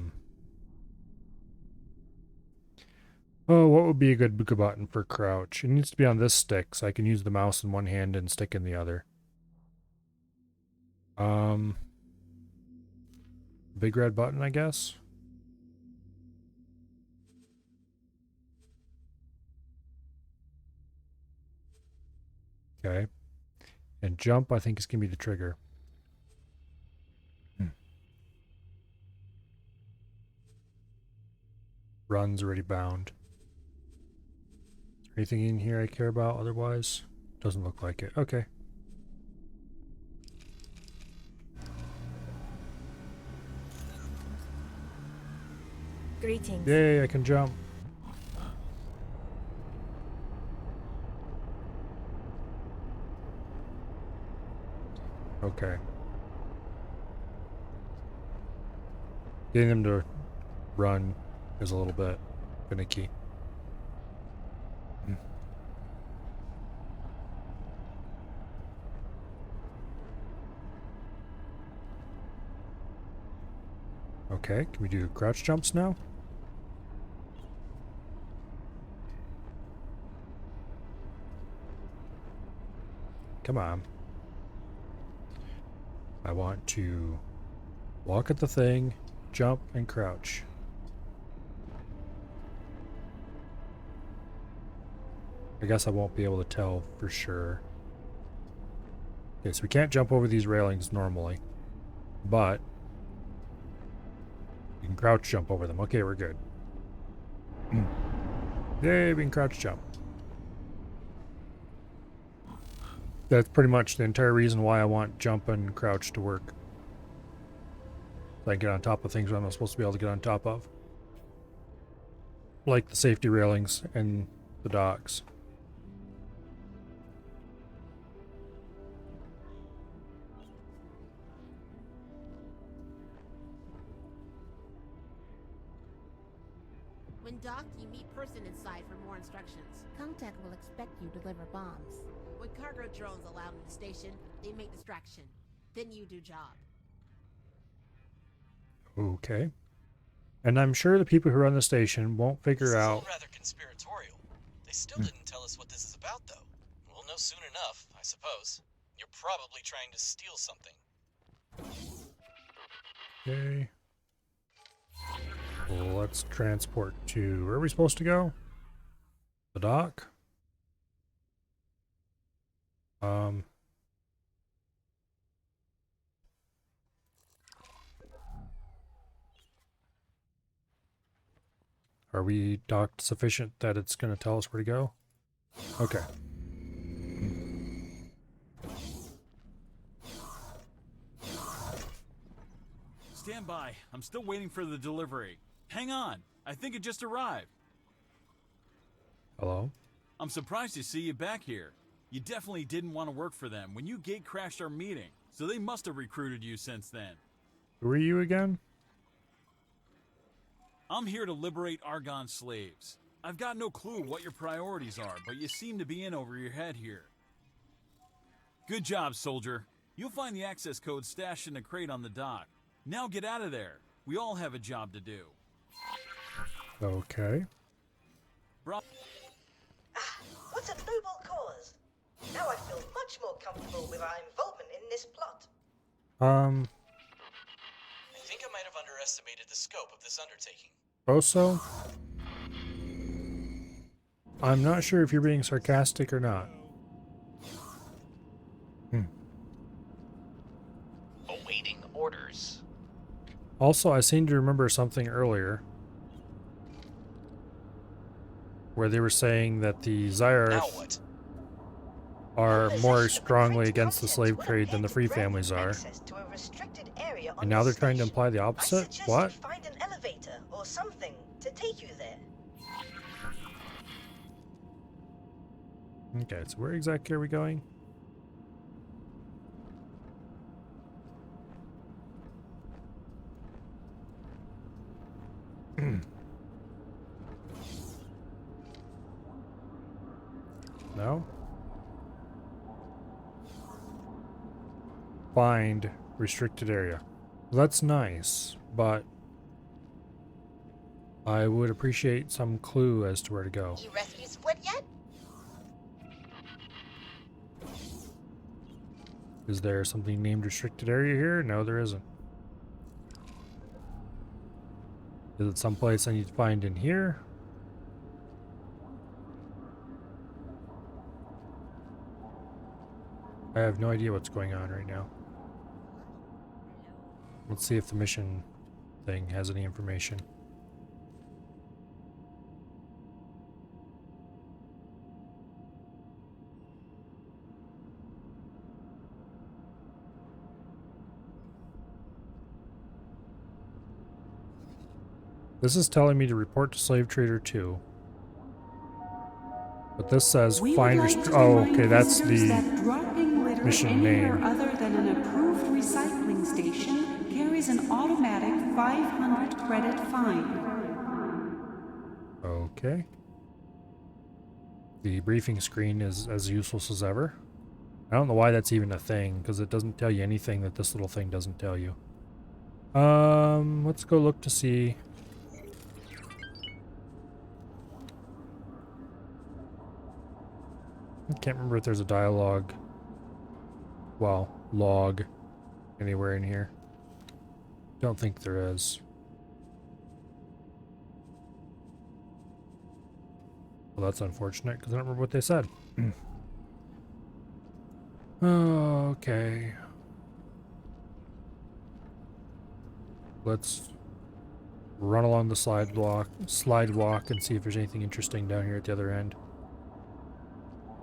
what would be a good button for crouch? It needs to be on this stick, so I can use the mouse in one hand and stick in the other. Big red button, I guess. Okay. And jump, I think, is going to be the trigger. Run's already bound. Is there anything in here I care about otherwise? Doesn't look like it. Okay. Greetings. Yay, I can jump. Okay. Getting them to run is a little bit finicky. Okay, can we do crouch jumps now? Come on. I want to walk at the thing, jump, and crouch. I guess I won't be able to tell for sure. Okay, so we can't jump over these railings normally, but You can crouch jump over them. Okay, we're good. Yay, we can crouch jump. That's pretty much the entire reason why I want jump and crouch to work. So I can get on top of things I'm not supposed to be able to get on top of. Like the safety railings and the docks. When docked, you meet person inside for more instructions. Contact will expect you to deliver bombs. With cargo drones allowed in the station, they make distraction. Then you do job. Okay. And I'm sure the people who run the station won't figure out... This is all rather conspiratorial. They still didn't tell us what this is about, though. We'll know soon enough, I suppose. You're probably trying to steal something. Okay. Well, let's transport to... Where are we supposed to go? The dock? Are we docked sufficient that it's going to tell us where to go? Okay. Stand by. I'm still waiting for the delivery. Hang on. I think it just arrived. Hello? I'm surprised to see you back here. You definitely didn't want to work for them when you gate crashed our meeting, so they must have recruited you since then. Who are you again? I'm here to liberate Argon slaves. I've got no clue what your priorities are, but you seem to be in over your head here. Good job, soldier. You'll find the access code stashed in a crate on the dock. Now get out of there. We all have a job to do. Okay. What a noble cause. Now I feel much more comfortable with our involvement in this plot. I think I might have underestimated the scope of this undertaking. Boso? I'm not sure if you're being sarcastic or not. Awaiting orders. Also, I seem to remember something earlier where they were saying that the Zayarth are more strongly against the slave trade than the free families are. And now they're trying to imply the opposite? What? Find an elevator or something to take you there. Okay, so where exactly are we going? No? Find restricted area. That's nice, but I would appreciate some clue as to where to go. You rescued Squid yet? Is there something named restricted area here? No, there isn't. Is it someplace I need to find in here? I have no idea what's going on right now. Let's see if the mission thing has any information. This is telling me to report to Slave Trader 2. But this says find oh, okay, that's the mission name. Other than an approved recycling station carries an automatic 500 credit fine. Okay. The briefing screen is as useless as ever. I don't know why that's even a thing, because it doesn't tell you anything that this little thing doesn't tell you. Let's go look to see. I can't remember if there's a dialogue, well, log anywhere in here. Don't think there is. Well, that's unfortunate because I don't remember what they said. Okay. Let's run along the slide walk and see if there's anything interesting down here at the other end.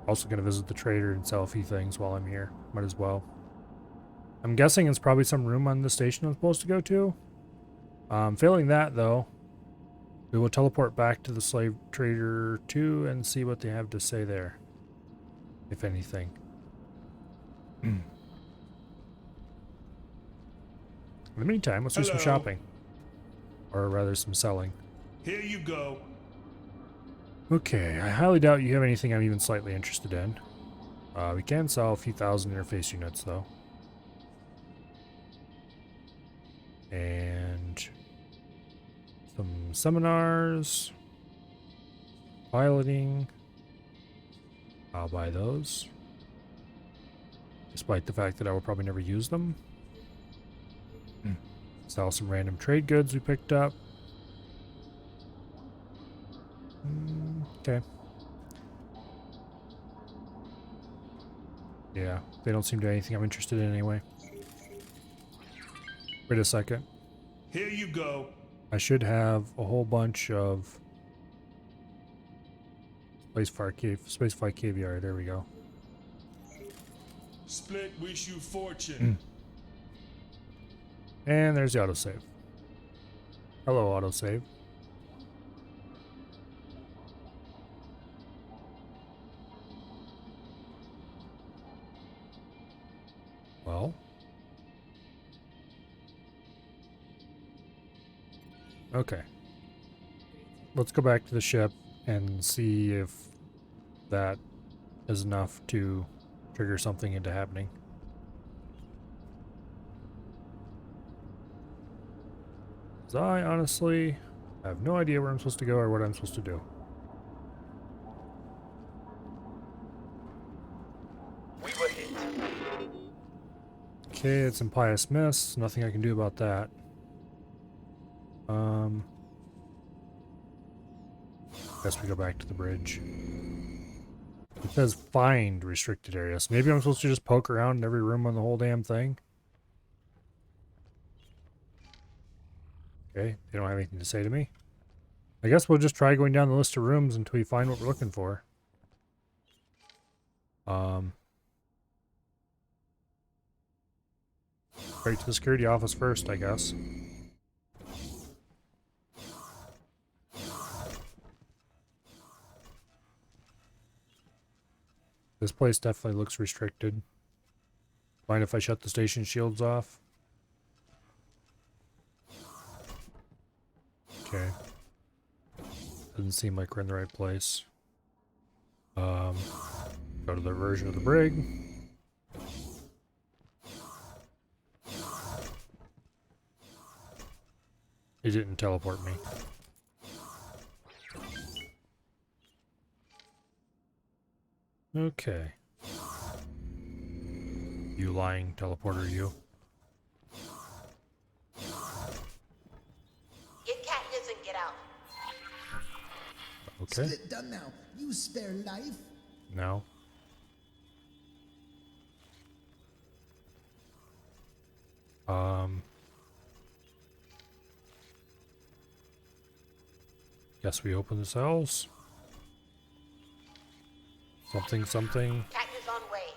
Also gonna visit the trader and sell a few things while I'm here. Might as well. I'm guessing it's probably some room on the station I'm supposed to go to. Failing that though, we will teleport back to the slave trader 2 and see what they have to say there. If anything. In the meantime, let's do some shopping. Or rather, some selling. Here you go. Okay, I highly doubt you have anything I'm even slightly interested in. We can sell a few thousand interface units, though. And some seminars. Piloting. I'll buy those. Despite the fact that I will probably never use them. Sell some random trade goods we picked up. Okay. Yeah, they don't seem to have anything I'm interested in anyway. Wait a second. Here you go. I should have a whole bunch of Spaceflight caviar. There we go. Split wish you fortune. And there's the autosave. Hello, autosave. Well. Okay. Let's go back to the ship and see if that is enough to trigger something into happening. I honestly have no idea where I'm supposed to go or what I'm supposed to do. We were hit. Okay, it's impious miss. Nothing I can do about that. Guess we go back to the bridge. It says find restricted areas. Maybe I'm supposed to just poke around in every room on the whole damn thing. Okay, they don't have anything to say to me. I guess we'll just try going down the list of rooms until we find what we're looking for. Right to the security office first, I guess. This place definitely looks restricted. Mind if I shut the station shields off? Okay. Doesn't seem like we're in the right place. Go to the version of the brig. It didn't teleport me. Okay. You lying teleporter, you. Get Katniss and get out. Okay. Split done now. You spare life. No. Guess we open the cells. Something. Katniss on way.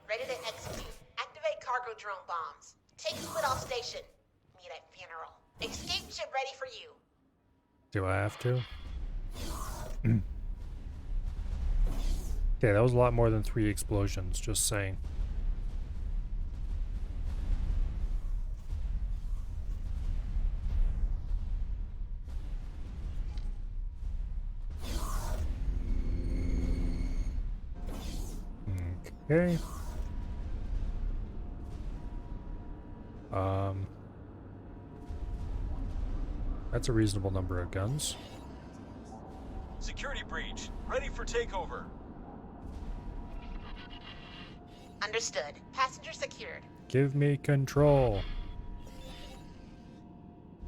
Ready to execute. Activate cargo drone bombs. Take Split off station. Meet at funeral. Escape ship ready for you. Do I have to? Okay, that was a lot more than 3 explosions, just saying. Okay. That's a reasonable number of guns. Security breach. Ready for takeover. Understood. Passenger secured. Give me control.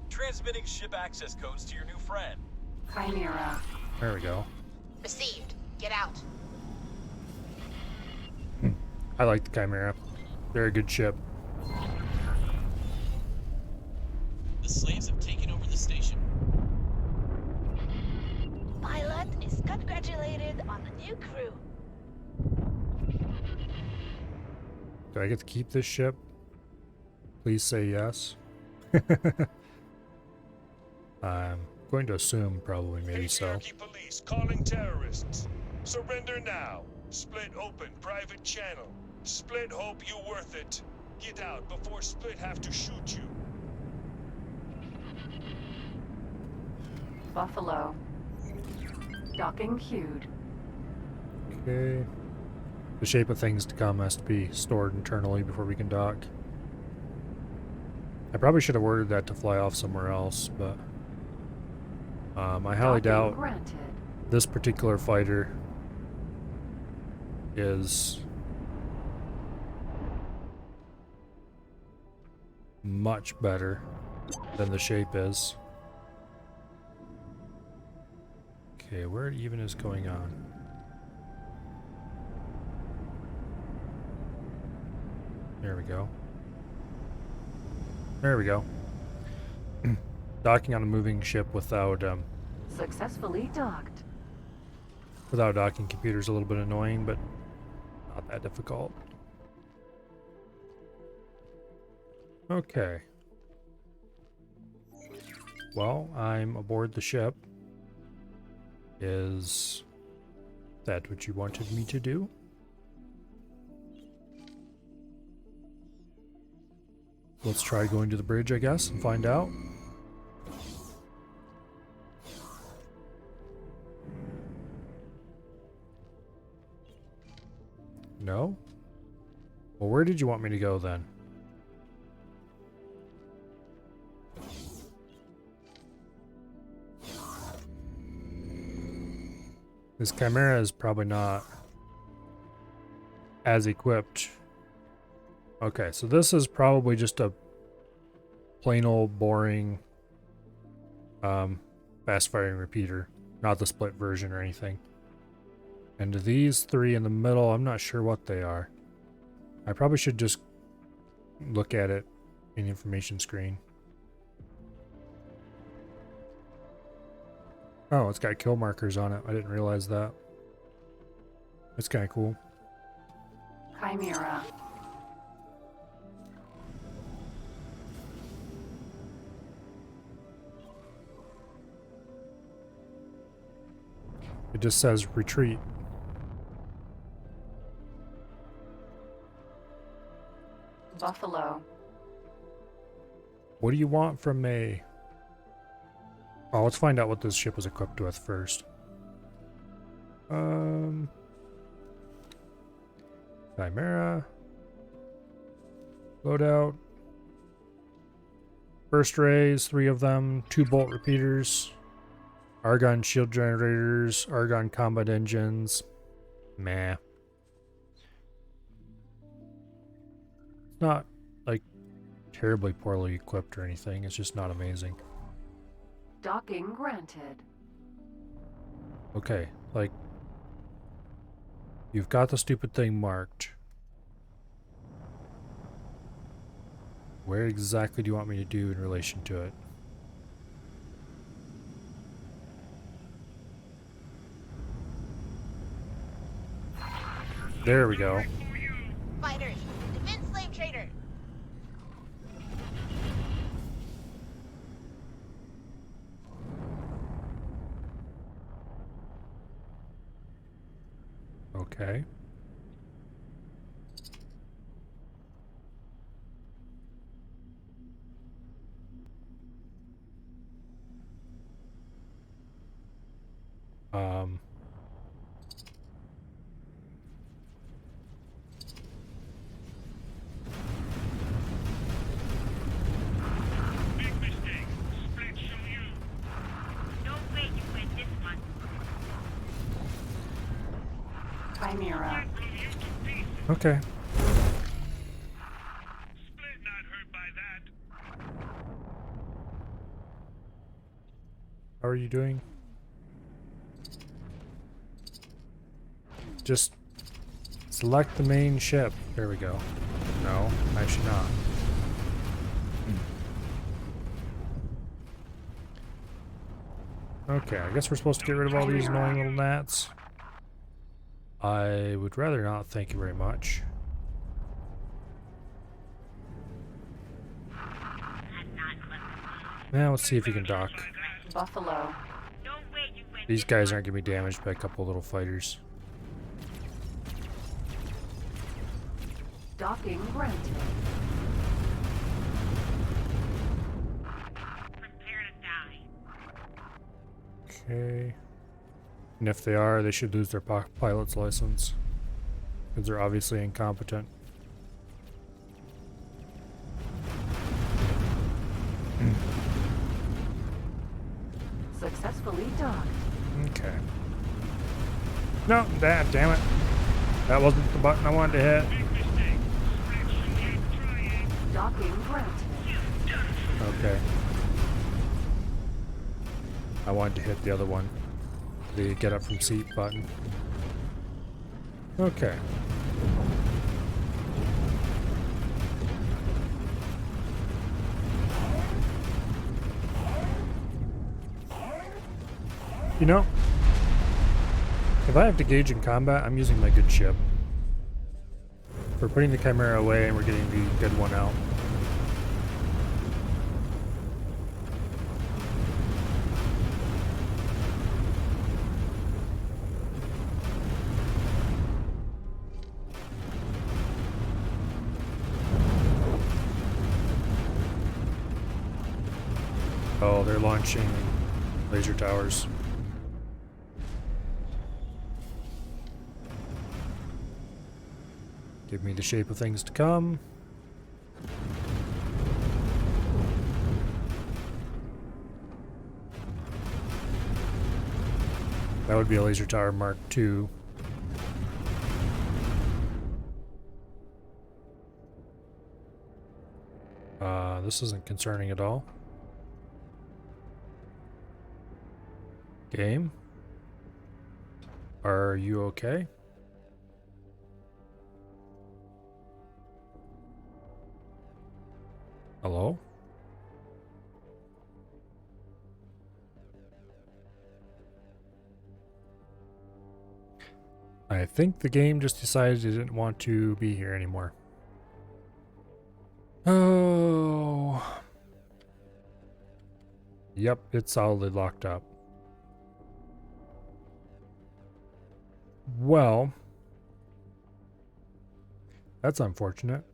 Transmitting ship access codes to your new friend. Chimera. There we go. Received. Get out. I like the Chimera. They're a good ship. The slaves have taken over the station. congratulated on the new crew. Do I get to keep this ship? Please say yes. I'm going to assume probably maybe so. Patriarchy police calling terrorists. Surrender now. Split open private channel. Split hope you worth it. Get out before Split have to shoot you. Buffalo. Docking queued. Okay. The shape of things to come has to be stored internally before we can dock. I probably should have ordered that to fly off somewhere else, but I highly doubt this particular fighter is much better than the shape is. Okay, where even is going on? There we go. There we go. Docking on a moving ship without Successfully docked. without docking computers is a little bit annoying, but not that difficult. Okay. Well, I'm aboard the ship. Is that what you wanted me to do? Let's try going to the bridge, I guess, and find out. No? Well, where did you want me to go then? This Chimera is probably not as equipped. Okay, so this is probably just a plain old boring fast firing repeater, not the split version or anything. And these three in the middle, I'm not sure what they are. I probably should just look at it in the information screen. Oh, it's got kill markers on it. I didn't realize that. It's kind of cool. Chimera. It just says retreat. Buffalo. What do you want from me? Oh, let's find out what this ship was equipped with first. Chimera. Loadout. Burst rays, 3 of them. 2 bolt repeaters. Argon shield generators. Argon combat engines. Meh. It's not, like, terribly poorly equipped or anything. It's just not amazing. Docking granted. Okay, like, you've got the stupid thing marked. Where exactly do you want me to do in relation to it? There we go. Fighters, defend slave trader. Okay. Big mistake. Split show you. No way you win this one. Chimera. Okay. Split not hurt by that. How are you doing? Just select the main ship. There we go. No, actually not. Okay, I guess we're supposed to get rid of all these annoying little gnats. I would rather not, thank you very much. Now let's see if we can dock. Buffalo. These guys aren't going to be damaged by a couple little fighters. Docking granted. Okay. And if they are, they should lose their pilot's license. Because they're obviously incompetent. Successfully docked. Okay. No, damn it. That wasn't the button I wanted to hit. Docking granted. Okay. I wanted to hit the other one. The get up from seat button. Okay. You know, if I have to gauge in combat, I'm using my good ship. We're putting the Chimera away and we're getting the good one out. Oh, they're launching laser towers. Give me the shape of things to come. That would be a laser tower Mark II. This isn't concerning at all. Game? Are you okay? Hello? I think the game just decided it didn't want to be here anymore. Oh. Yep, it's solidly locked up. Well, that's unfortunate.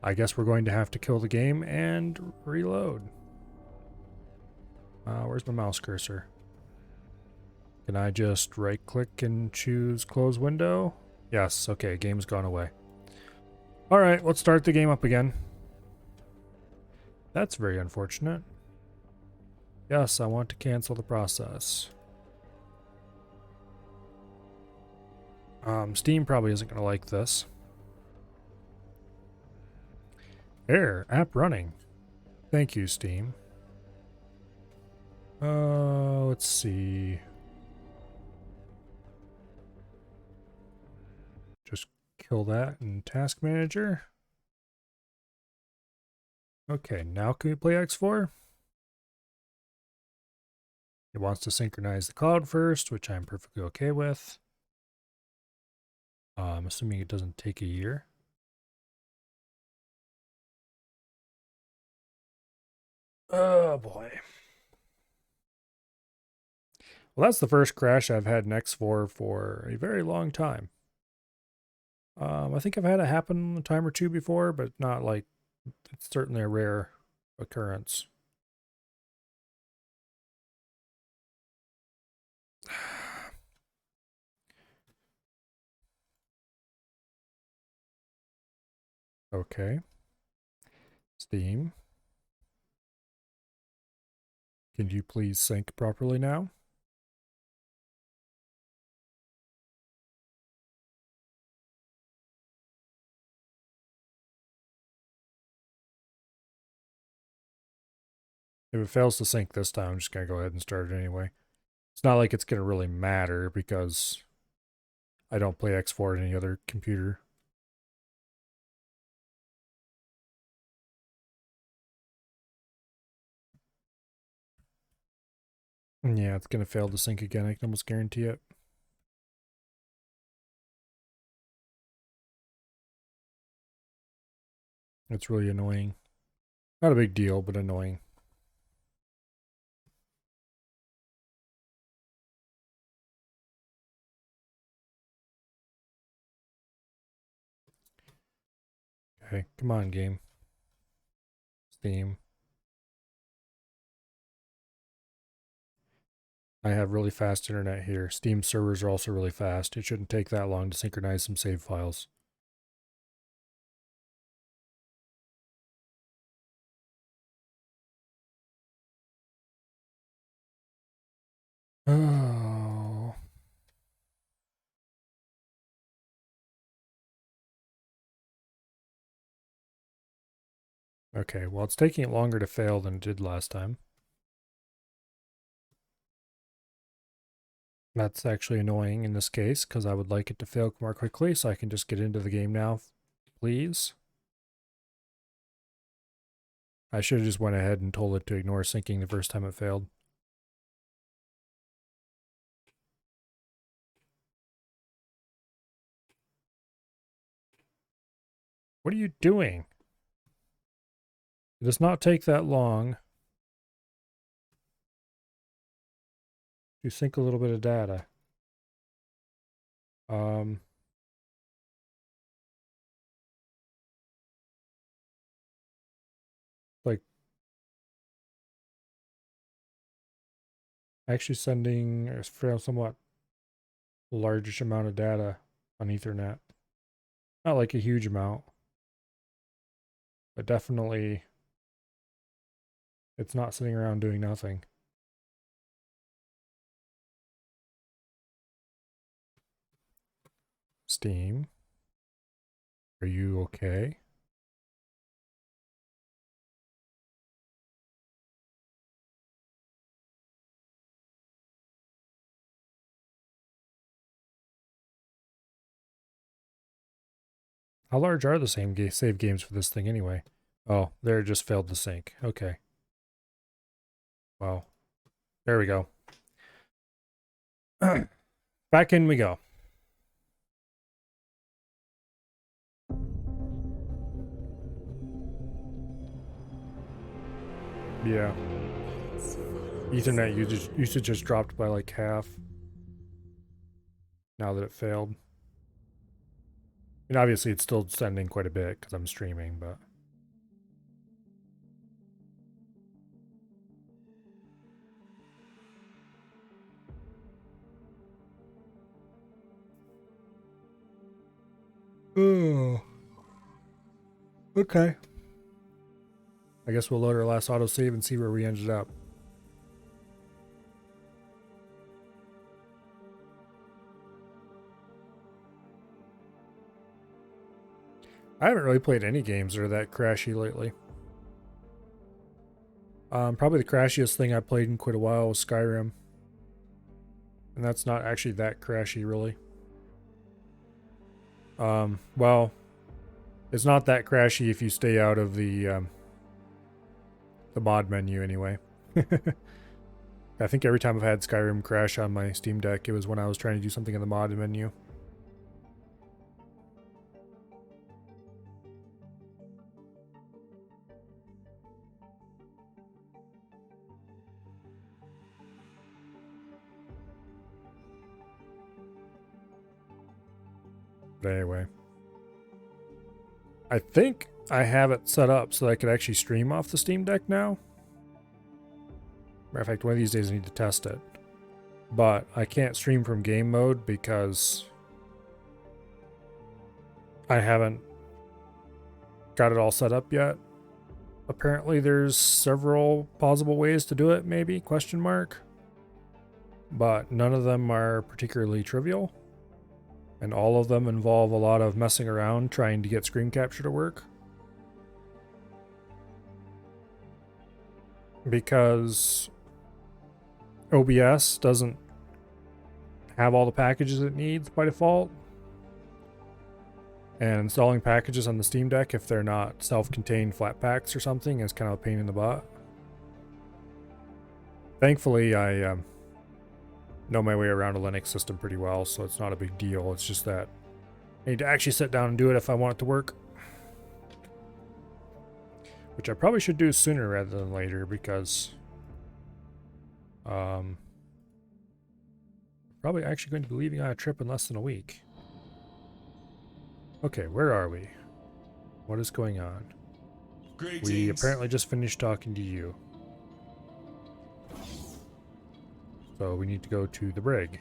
I guess we're going to have to kill the game and reload. Where's my mouse cursor? Can I just right click and choose close window? Yes, okay, game's gone away. Alright, let's start the game up again. That's very unfortunate. Yes, I want to cancel the process. Steam probably isn't going to like this. Error, app running. Thank you, Steam. Let's see. Just kill that in Task Manager. Okay, now can we play X4? It wants to synchronize the cloud first, which I'm perfectly okay with. I'm assuming it doesn't take a year. Oh boy. Well, that's the first crash I've had in X4 for a very long time. I think I've had it happen a time or two before, but not like, it's certainly a rare occurrence. Okay. Steam. Can you please sync properly now? If it fails to sync this time, I'm just going to go ahead and start it anyway. It's not like it's going to really matter because I don't play X4 on any other computer. Yeah, it's gonna fail to sync again. I can almost guarantee it. It's really annoying. Not a big deal, but annoying. Okay, come on, game. Steam. I have really fast internet here. Steam servers are also really fast. It shouldn't take that long to synchronize some save files. Oh. Okay, well, it's taking it longer to fail than it did last time. That's actually annoying in this case, because I would like it to fail more quickly, so I can just get into the game now, please. I should have just went ahead and told it to ignore syncing the first time it failed. What are you doing? It does not take that long to sync a little bit of data. Like actually sending a somewhat largish amount of data on Ethernet. Not like a huge amount, but definitely it's not sitting around doing nothing. Steam, are you okay? How large are the save games for this thing anyway? Oh, there, it just failed to sync. Okay. Wow. There we go. Back in we go. Yeah. Ethernet usage just dropped by like half. Now that it failed. And obviously it's still sending quite a bit because I'm streaming, but... Oh. Okay. I guess we'll load our last autosave and see where we ended up. I haven't really played any games that are that crashy lately. Probably the crashiest thing I played in quite a while was Skyrim. And that's not actually that crashy, really. Well, it's not that crashy if you stay out of the mod menu anyway. I think every time I've had Skyrim crash on my Steam Deck, it was when I was trying to do something in the mod menu. But anyway. I think I have it set up so that I could actually stream off the Steam Deck now. Matter of fact, one of these days I need to test it. But I can't stream from game mode because I haven't got it all set up yet. Apparently there's several possible ways to do it, maybe, question mark. But none of them are particularly trivial. And all of them involve a lot of messing around trying to get screen capture to work. Because OBS doesn't have all the packages it needs by default. And installing packages on the Steam Deck, if they're not self-contained flat packs or something, is kind of a pain in the butt. Thankfully, I know my way around a Linux system pretty well, so it's not a big deal. It's just that I need to actually sit down and do it if I want it to work. Which I probably should do sooner rather than later, because probably actually going to be leaving on a trip in less than a week. Okay, where are we? What is going on? Greetings. We apparently just finished talking to you. So we need to go to the brig.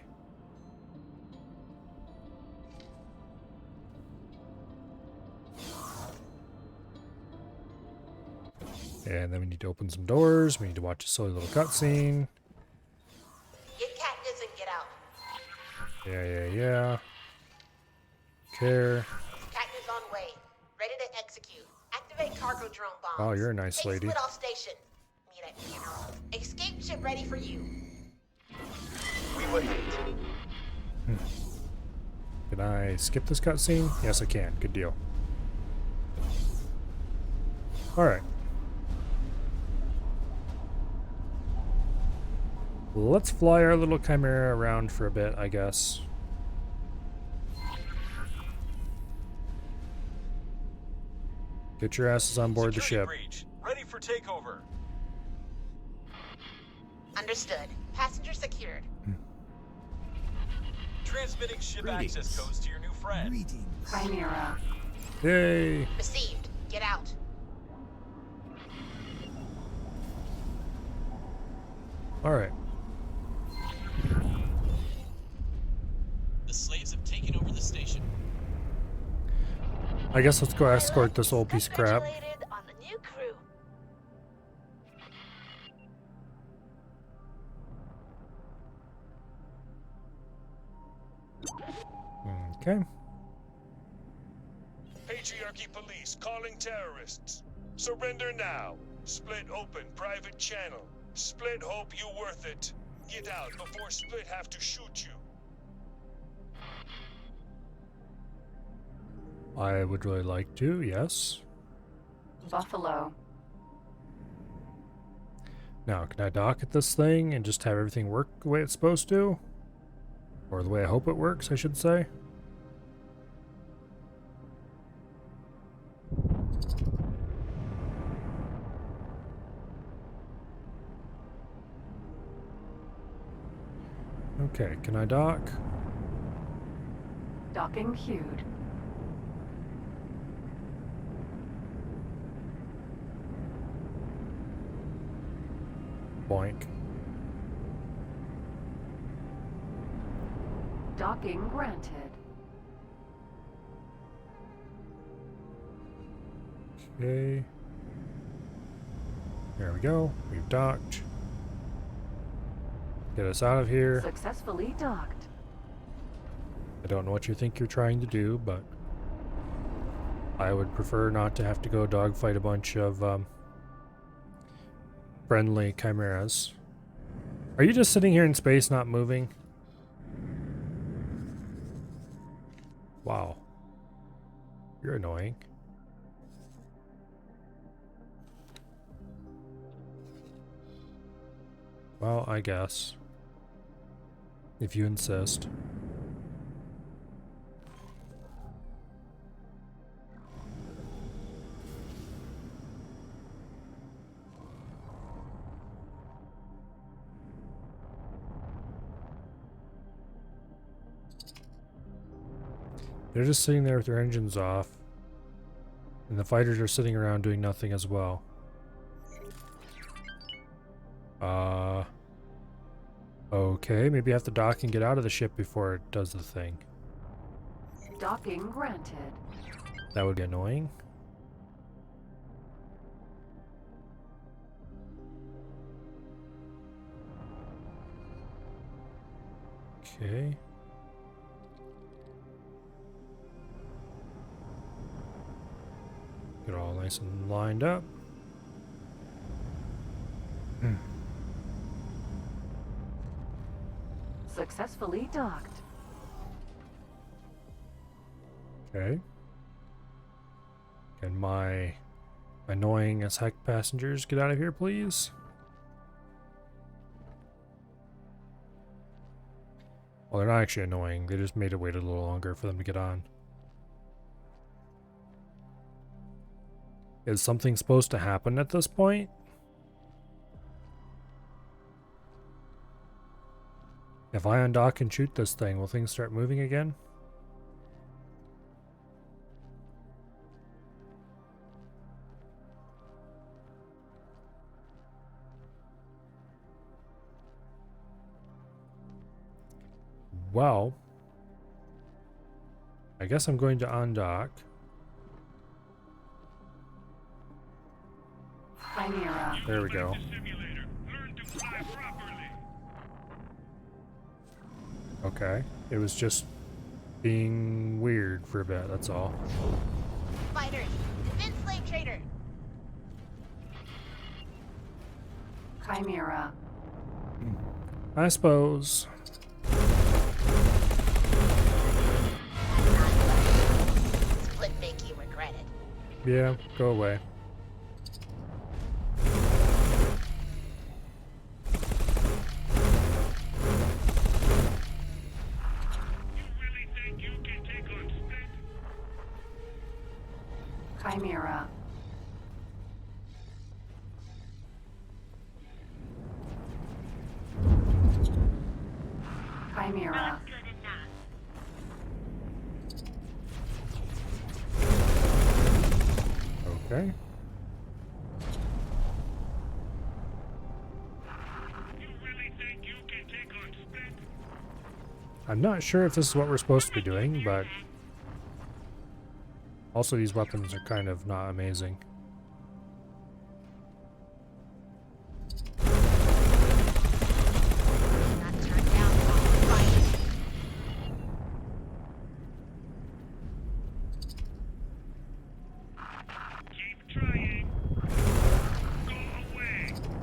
And then we need to open some doors. We need to watch a silly little cutscene. Get Katniss and get out. Yeah. Care. Katniss on way. Ready to execute. Activate cargo drone bombs. Oh, you're a nice lady. Split off station. Meet at funeral. Escape ship ready for you. We were hit. Can I skip this cutscene? Yes, I can. Good deal. Alright. Let's fly our little chimera around for a bit, I guess. Get your asses on board the ship. Breach. Ready for takeover. Understood. Passenger secured. Transmitting ship access codes to your new friend. Chimera. Yay! Received. Get out. Alright. The slaves have taken over the station. I guess let's go escort this old piece of crap. Congratulated on the new crew. Okay. Patriarchy police calling terrorists. Surrender now. Split open private channel. Split hope you worth it. Get out before Split have to shoot you. I would really like to, yes. Buffalo. Now, can I dock at this thing and just have everything work the way it's supposed to? Or the way I hope it works, I should say. Okay, can I dock? Docking queued. Boink. Docking granted. Okay. There we go. We've docked. Get us out of here. Successfully docked. I don't know what you think you're trying to do, but I would prefer not to have to go dogfight a bunch of friendly chimeras. Are you just sitting here in space not moving? Wow. You're annoying. Well, I guess. If you insist. They're just sitting there with their engines off. And the fighters are sitting around doing nothing as well. Okay, maybe I have to dock and get out of the ship before it does the thing. Docking granted. That would be annoying. Okay. Get all nice and lined up. Successfully docked. Okay. Can my annoying as heck passengers get out of here, please? Well, they're not actually annoying. They just made it wait a little longer for them to get on. Is something supposed to happen at this point? If I undock and shoot this thing, will things start moving again? Well, I guess I'm going to undock. Chimera. There we go. Okay. It was just being weird for a bit, that's all. Fighters, defend slave trader. Chimera. I suppose. Split make you regret it. Yeah, go away. Chimera. Chimera. Okay. I'm not sure if this is what we're supposed to be doing, but also these weapons are kind of not amazing.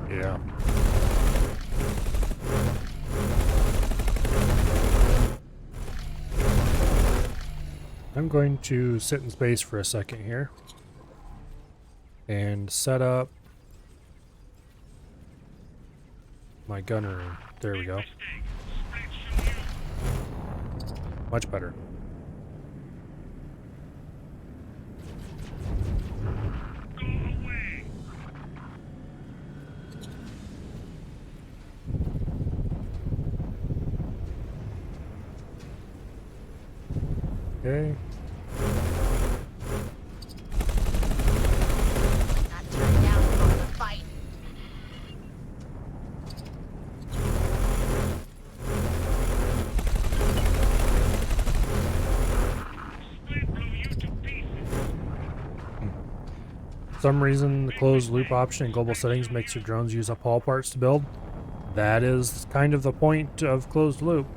Yeah. I'm going to sit in space for a second here and set up my gun room. There we go. Much better. Okay. Not turned down from the fight. For some reason, the closed loop option in global settings makes your drones use up all parts to build. That is kind of the point of closed loop.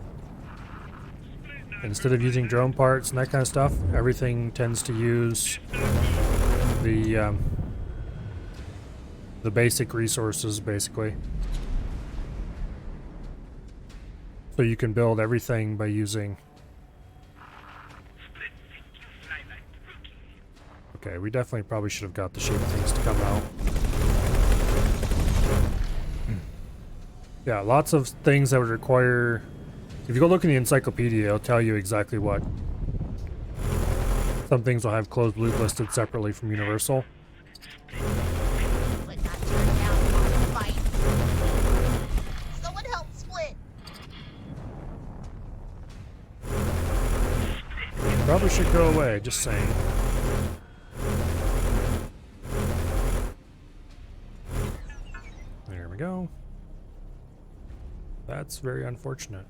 Instead of using drone parts and that kind of stuff, everything tends to use the basic resources, basically. So you can build everything by using... Okay, we definitely probably should have got the shape things to come out. Yeah, lots of things that would require... If you go look in the encyclopedia, it'll tell you exactly what. Some things will have closed loop listed separately from Universal. But not turned down from the fight. Someone help Split. Probably should go away, just saying. There we go. That's very unfortunate.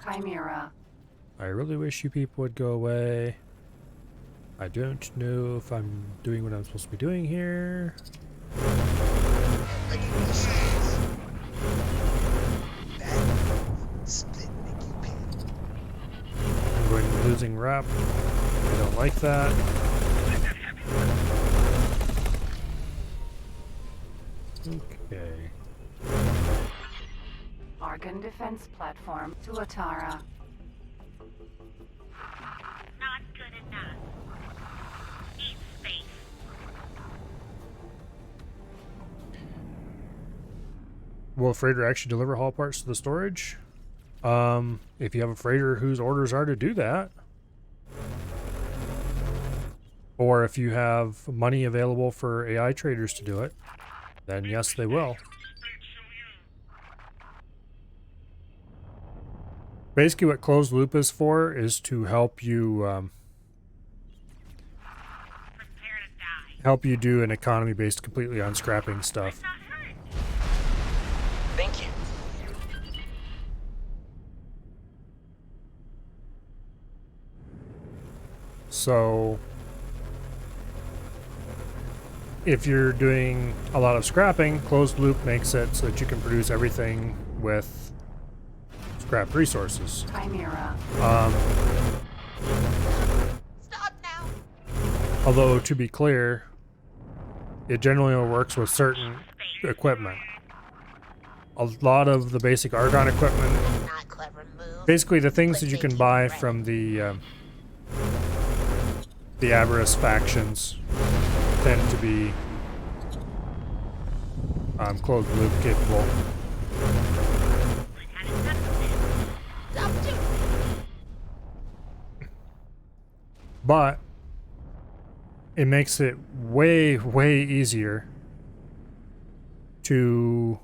Chimera. I really wish you people would go away. I don't know if I'm doing what I'm supposed to be doing here. Like it says. That split make you pay. I'm going to be losing rep. I don't like that. Okay. Argon defense platform to Atara. Not good enough. Eat space. will a freighter actually deliver haul parts to the storage? If you have a freighter whose orders are to do that, or if you have money available for AI traders to do it, then yes, they will. Basically, what closed loop is for is to help you do an economy based completely on scrapping stuff. Thank you. So if you're doing a lot of scrapping, closed loop makes it so that you can produce everything with scrap resources. Chimera. Stop now. Although, to be clear, it generally only works with certain equipment. A lot of the basic Argon equipment, Not clever move. basically the things that you can buy from the Avarice factions, tend to be closed loop capable. But it makes it way, way easier to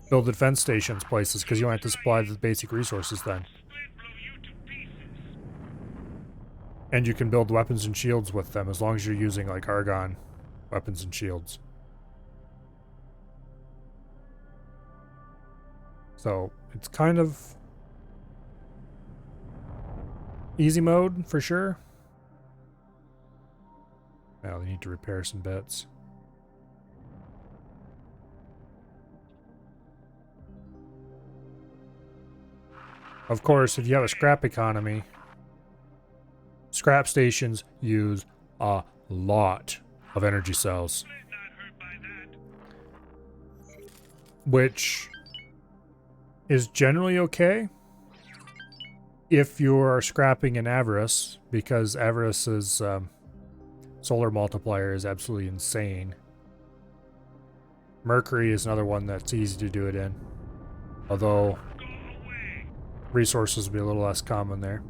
build defense stations places because you don't have to supply the basic resources then. And you can build weapons and shields with them as long as you're using like Argon weapons and shields. So it's kind of easy mode for sure. Now they need to repair some bits. Of course, if you have a scrap economy, scrap stations use a lot of energy cells, which is generally okay if you are scrapping an Avarice, because Avarice's solar multiplier is absolutely insane. Mercury is another one that's easy to do it in, although resources will be a little less common there.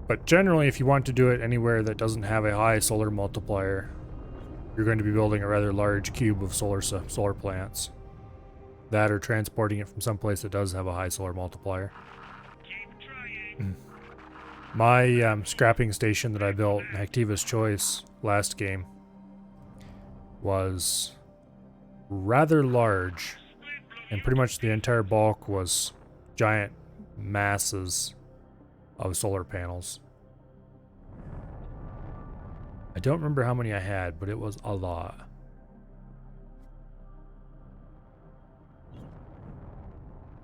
But generally, if you want to do it anywhere that doesn't have a high solar multiplier, you're going to be building a rather large cube of solar plants. That or transporting it from someplace that does have a high solar multiplier. My scrapping station that I built in Activa's Choice last game was rather large, and pretty much the entire bulk was giant masses of solar panels. I don't remember how many I had, but it was a lot.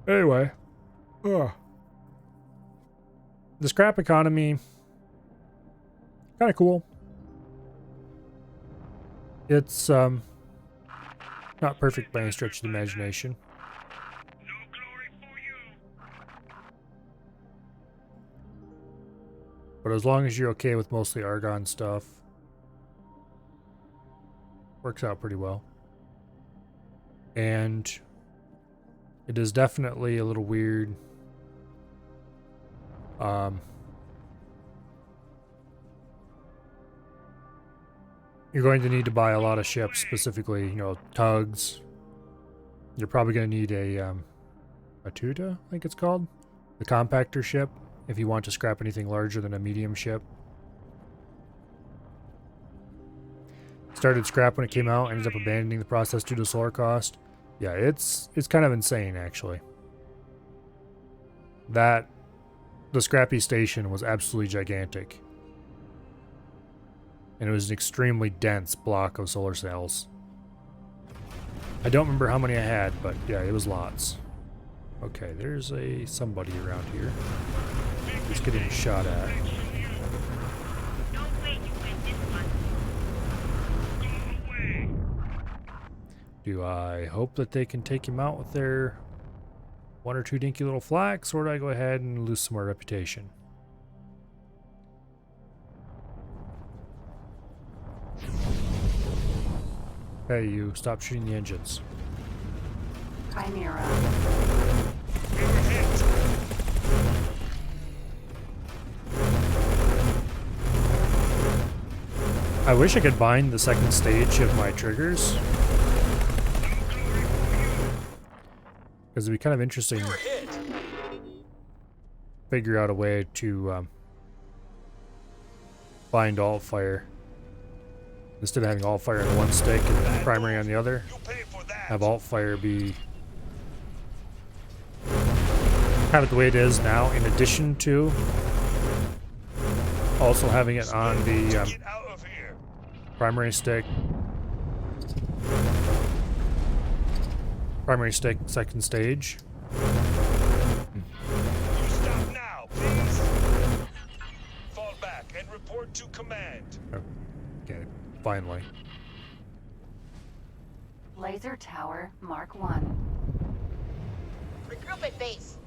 Anyway, the scrap economy, kind of cool. It's not perfect by any stretch of the imagination. But as long as you're okay with mostly Argon stuff, works out pretty well. And it is definitely a little weird. You're going to need to buy a lot of ships, specifically, you know, tugs. You're probably going to need a Tuta, I think it's called, the compactor ship, if you want to scrap anything larger than a medium ship. Started scrap when it came out, ended up abandoning the process due to solar cost. Yeah, it's kind of insane, actually. The scrappy station was absolutely gigantic. And it was an extremely dense block of solar cells. I don't remember how many I had, but yeah, it was lots. Okay, there's somebody around here. He's getting shot at. Do I hope that they can take him out with their one or two dinky little flaks, or do I go ahead and lose some more reputation? Hey, you, stop shooting the engines. Chimera. We were hit. I wish I could bind the second stage of my triggers. Because it'd be kind of interesting to figure out a way to bind alt fire. Instead of having alt fire on one stick and primary on the other, have alt fire be have it the way it is now, in addition to also having it on the primary stick, second stage. You stop now, please. Fall back and report to command. Okay, finally. Laser Tower Mark 1. Regroup at base.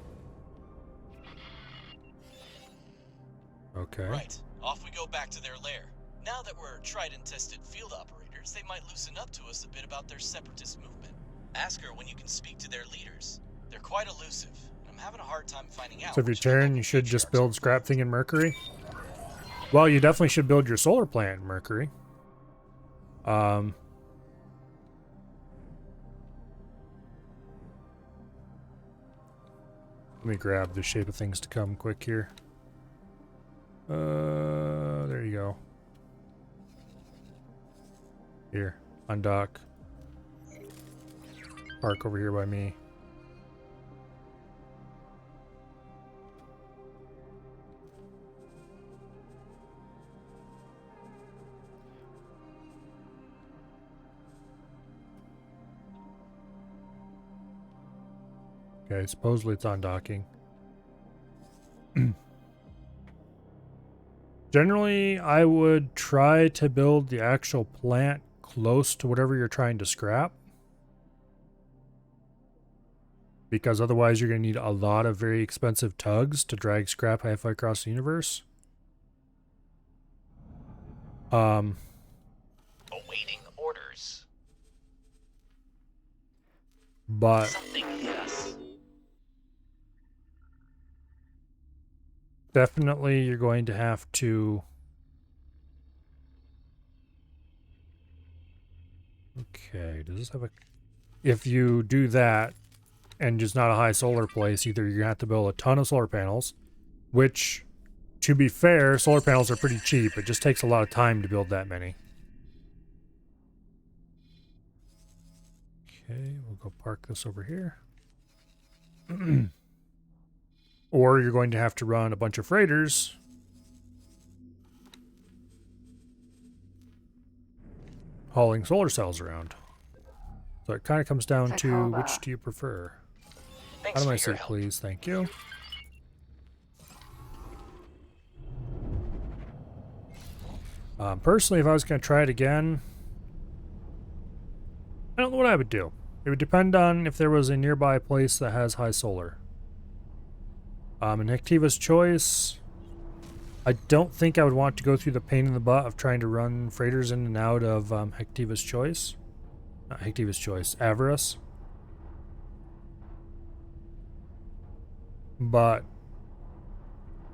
Okay. Right. Off we go back to their lair. Now that we're tried and tested field operators, they might loosen up to us a bit about their separatist movement. Ask her when you can speak to their leaders. They're quite elusive, and I'm having a hard time finding out. So if you're Terran, you should just build scrap thing in Mercury. Well, you definitely should build your solar plant in Mercury. Let me grab the shape of things to come quick here. There you go. Here, undock. Park over here by me. Okay, supposedly it's undocking. Generally, I would try to build the actual plant close to whatever you're trying to scrap. Because otherwise you're going to need a lot of very expensive tugs to drag scrap halfway across the universe. Awaiting orders. But Something hit us. definitely you're going to have to... Okay, does this have a... If you do that, and just not a high solar place, either you're going to have to build a ton of solar panels, which, to be fair, solar panels are pretty cheap. It just takes a lot of time to build that many. Okay, we'll go park this over here. Or you're going to have to run a bunch of freighters hauling solar cells around. So it kind of comes down to which do you prefer? Thanks Out of my for your seat, help. please. Thank you. Personally, if I was going to try it again, I don't know what I would do. It would depend on if there was a nearby place that has high solar. In Hectiva's Choice, I don't think I would want to go through the pain in the butt of trying to run freighters in and out of Hectiva's Choice. Not Hectiva's Choice, Avarice. But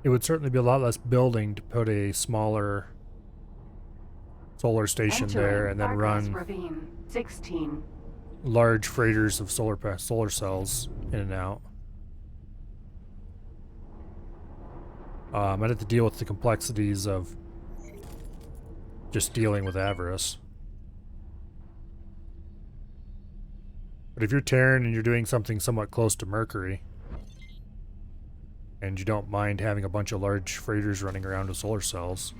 it would certainly be a lot less building to put a smaller solar station there and then run Ravine 16. large freighters of solar cells in and out. I'd have to deal with the complexities of just dealing with Avarice. But if you're Terran and you're doing something somewhat close to Mercury, and you don't mind having a bunch of large freighters running around with solar cells,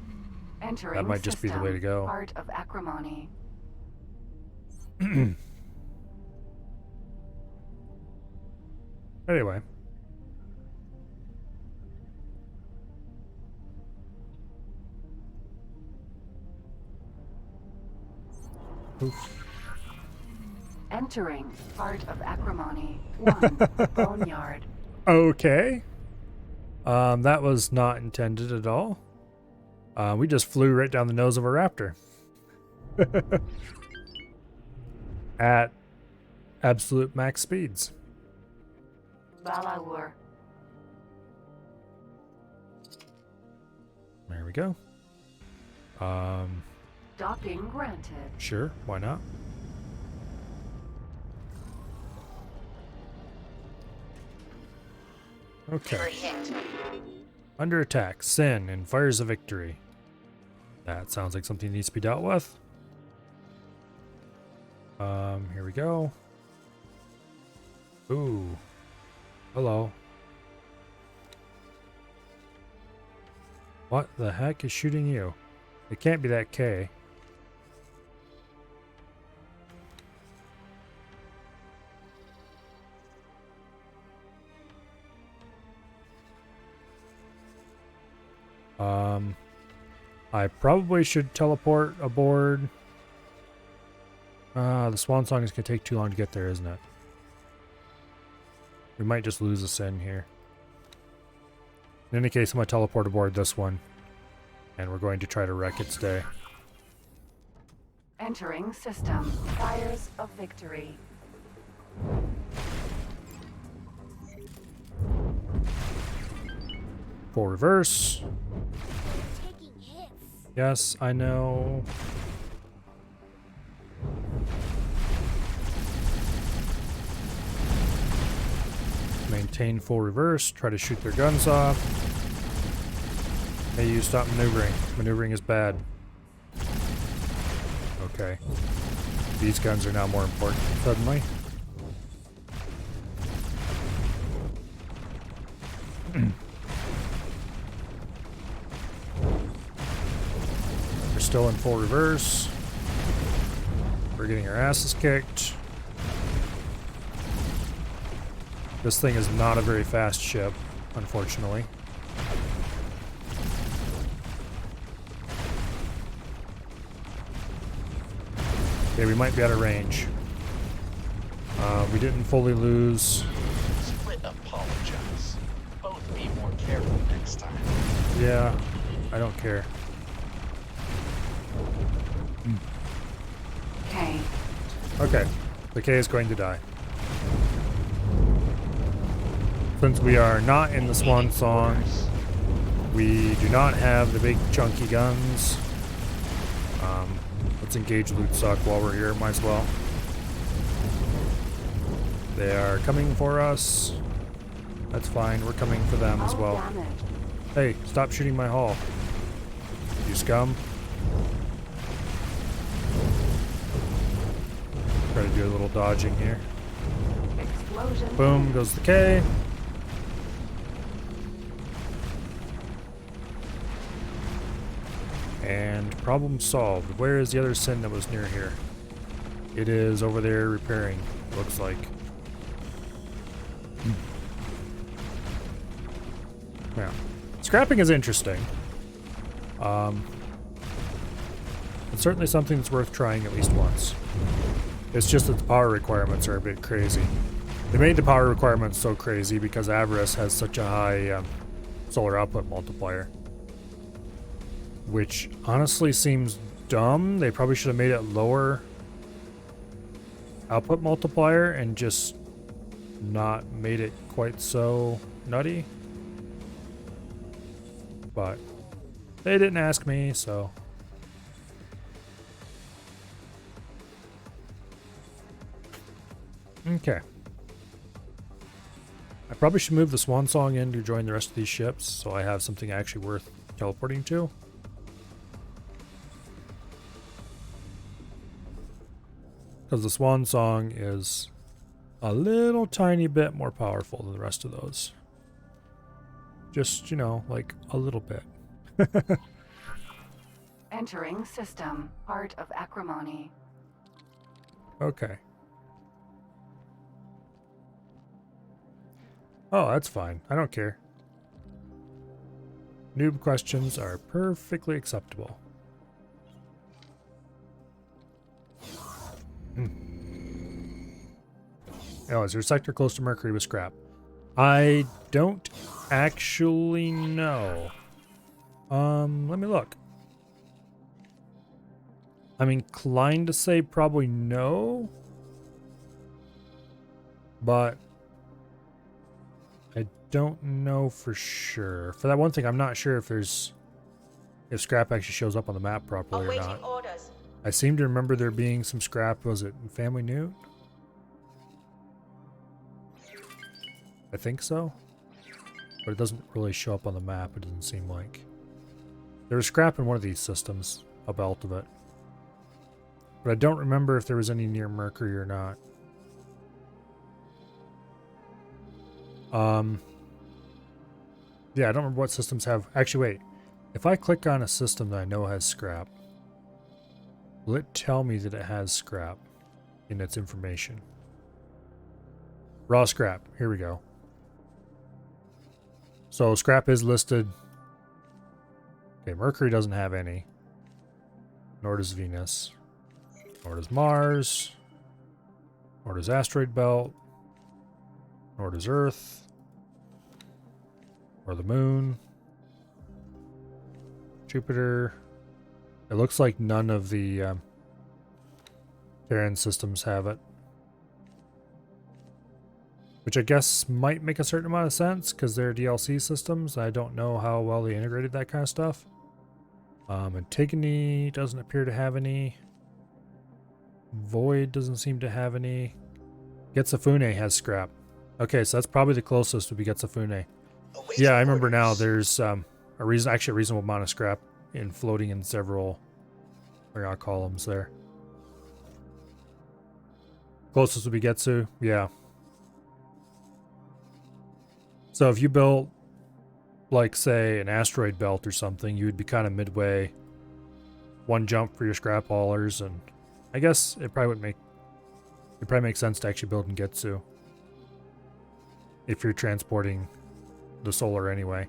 Entering that might just be the way to go. Art of acrimony. Anyway. Oof. Entering Art of Acrimony 1. Boneyard. Okay. That was not intended at all. We just flew right down the nose of a raptor. at absolute max speeds. Balawur. There we go. Docking granted. Sure, why not? Okay. Under attack, sin, and fires of victory. That sounds like something needs to be dealt with. Here we go. Ooh. Hello. What the heck is shooting you? It can't be that K. I probably should teleport aboard. The swan song is going to take too long to get there, isn't it? We might just lose a sin here. In any case, I'm going to teleport aboard this one. And we're going to try to wreck its day. Entering system. Fires of victory. Full reverse. Yes, I know. Maintain full reverse. Try to shoot their guns off. Hey, you stop maneuvering. Maneuvering is bad. Okay. These guns are now more important suddenly. We're still in full reverse. We're getting our asses kicked. This thing is not a very fast ship, unfortunately. Okay, we might be out of range. We didn't fully lose. Split apologize. Both be more careful next time. Yeah, I don't care. K. Okay, the K is going to die. Since we are not in the swan song, we do not have the big chunky guns. Let's engage loot suck while we're here, might as well. They are coming for us. That's fine, we're coming for them as well. Hey, stop shooting my hull, you scum. Try to do a little dodging here. Explosion. Boom, goes the K. And problem solved. Where is the other sin that was near here? It is over there repairing, looks like. Yeah. Scrapping is interesting. It's certainly something that's worth trying at least once. It's just that the power requirements are a bit crazy. They made the power requirements so crazy because Avarice has such a high solar output multiplier. Which honestly seems dumb. They probably should have made it lower output multiplier and just not made it quite so nutty. But they didn't ask me, so. Okay. I probably should move the Swan Song in to join the rest of these ships so I have something actually worth teleporting to. Because the Swan Song is a little tiny bit more powerful than the rest of those. Just, you know, like a little bit. Entering system. Art of acrimony. Okay. Oh, that's fine. I don't care. Noob questions are perfectly acceptable. Oh, is there a sector close to Mercury with scrap? I don't actually know. Let me look. I'm inclined to say probably no. but I don't know for sure. For that one thing, I'm not sure if scrap actually shows up on the map properly or not. Orders. I seem to remember there being some scrap. Was it in Family Newt? I think so. But it doesn't really show up on the map, it doesn't seem like. There was scrap in one of these systems, a belt of it. But I don't remember if there was any near Mercury or not. Yeah, I don't remember what systems have... Actually, wait. If I click on a system that I know has scrap, will it tell me that it has scrap in its information? Raw scrap. Here we go. So scrap is listed. Okay, Mercury doesn't have any. Nor does Venus. Nor does Mars. Nor does Asteroid Belt. Nor does Earth. Or the Moon. Jupiter. It looks like none of the Terran systems have it. Which I guess might make a certain amount of sense because they're DLC systems. I don't know how well they integrated that kind of stuff. Antigone doesn't appear to have any. Void doesn't seem to have any. Getsafune has scrap. Okay, so that's probably the closest would be Getsafune. Yeah, I remember now. There's a reasonable amount of scrap in floating in several columns there. Closest would be Getsu. Yeah. So if you built, like, say, an asteroid belt or something, you would be kind of midway. One jump for your scrap haulers, and I guess it probably make sense to actually build in Getsu if you're transporting the solar anyway.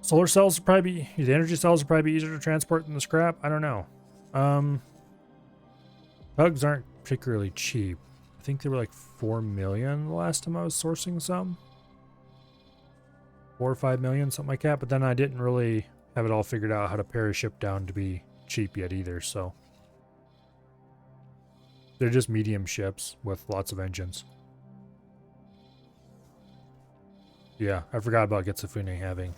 Solar cells the energy cells would probably be easier to transport than the scrap. I don't know. Bugs aren't particularly cheap. I think they were like 4 million the last time I was sourcing some. 4 or 5 million, something like that. But then I didn't really have it all figured out how to pare a ship down to be cheap yet either, so. They're just medium ships with lots of engines. Yeah, I forgot about Getsafune having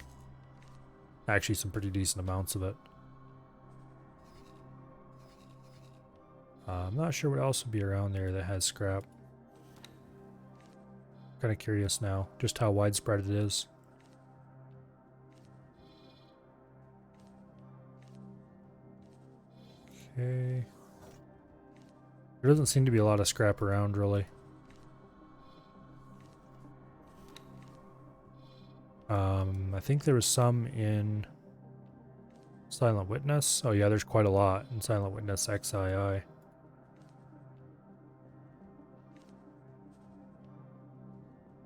actually some pretty decent amounts of it. I'm not sure what else would be around there that has scrap. Kind of curious now, just how widespread it is. Okay. There doesn't seem to be a lot of scrap around, really. I think there was some in Silent Witness. Oh yeah, there's quite a lot in Silent Witness XII.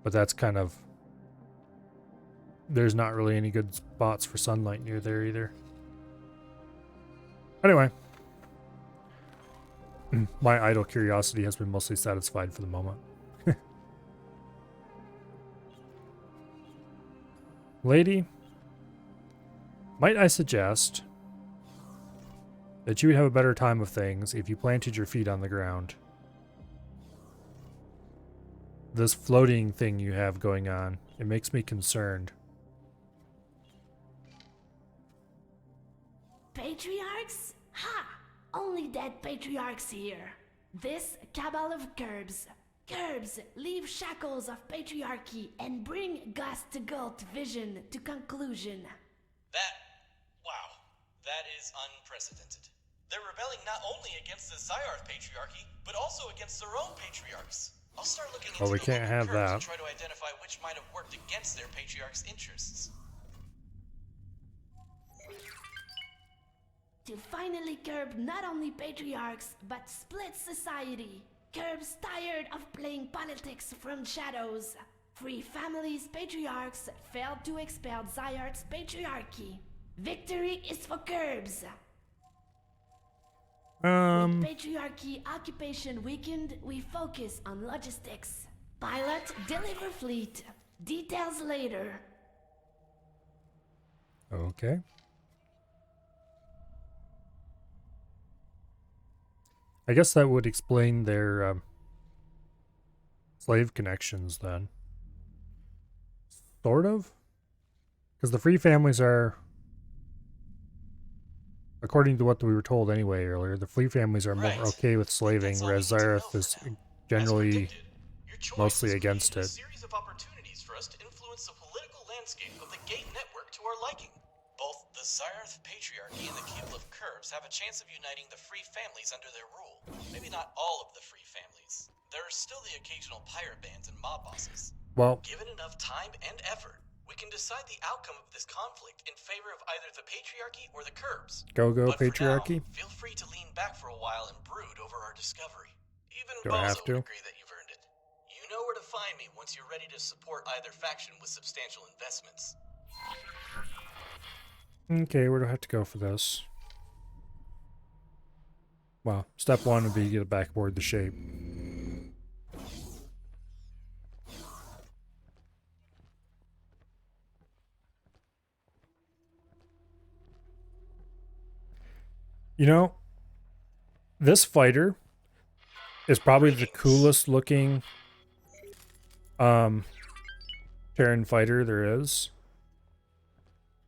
But that's kind of... There's not really any good spots for sunlight near there either. Anyway. My idle curiosity has been mostly satisfied for the moment. Lady, might I suggest that you would have a better time of things if you planted your feet on the ground? This floating thing you have going on, it makes me concerned. Patriarchs? Ha! Only dead patriarchs here. This cabal of curbs. Curbs, leave shackles of patriarchy and bring Gust-Gult vision to conclusion. Wow, that is unprecedented. They're rebelling not only against the Zyarth patriarchy, but also against their own patriarchs. I'll start looking into we the can't local have curbs that. and try to identify which might have worked against their patriarch's interests. To finally curb not only patriarchs, but split society. Curbs tired of playing politics from shadows. Free families' patriarchs failed to expel Zyarth's patriarchy. Victory is for Curbs. With patriarchy occupation weakened, we focus on logistics. Pilot, deliver fleet. Details later. Okay. I guess that would explain their slave connections then. Sort of? Because the free families are, according to what we were told anyway earlier, the free families are more okay with slaving, whereas Zareth is generally mostly against it. Series of opportunities for us to influence the political landscape of the Gate Network to our liking. Both the Zareth Patriarchy and the Keeple of Curbs have a chance of uniting the free families under their rule. Maybe not all of the free families. There are still the occasional pirate bands and mob bosses. Well, given enough time and effort, we can decide the outcome of this conflict in favor of either the Patriarchy or the Curbs. Go But for Patriarchy. now, feel free to lean back for a while and brood over our discovery. Even Do I have Bozo would to? agree that you've earned it. You know where to find me once you're ready to support either faction with substantial investments. Okay, where do I have to go for this? Well, step one would be get it backboard the shape. You know, this fighter is probably the coolest looking Terran fighter there is.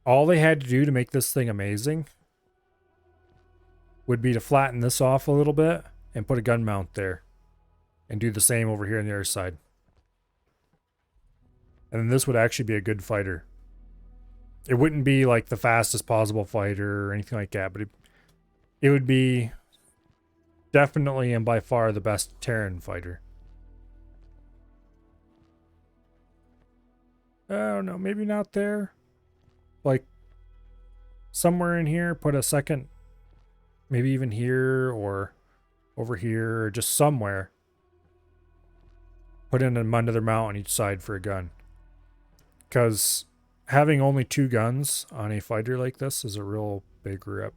All they had to do to make this thing amazing would be to flatten this off a little bit and put a gun mount there. And do the same over here on the other side. And then this would actually be a good fighter. It wouldn't be like the fastest possible fighter or anything like that, but it would be definitely and by far the best Terran fighter. I don't know, maybe not there. Like, somewhere in here, put a second, maybe even here or over here, or just somewhere. Put in another mount on each side for a gun. Because having only 2 guns on a fighter like this is a real big rip.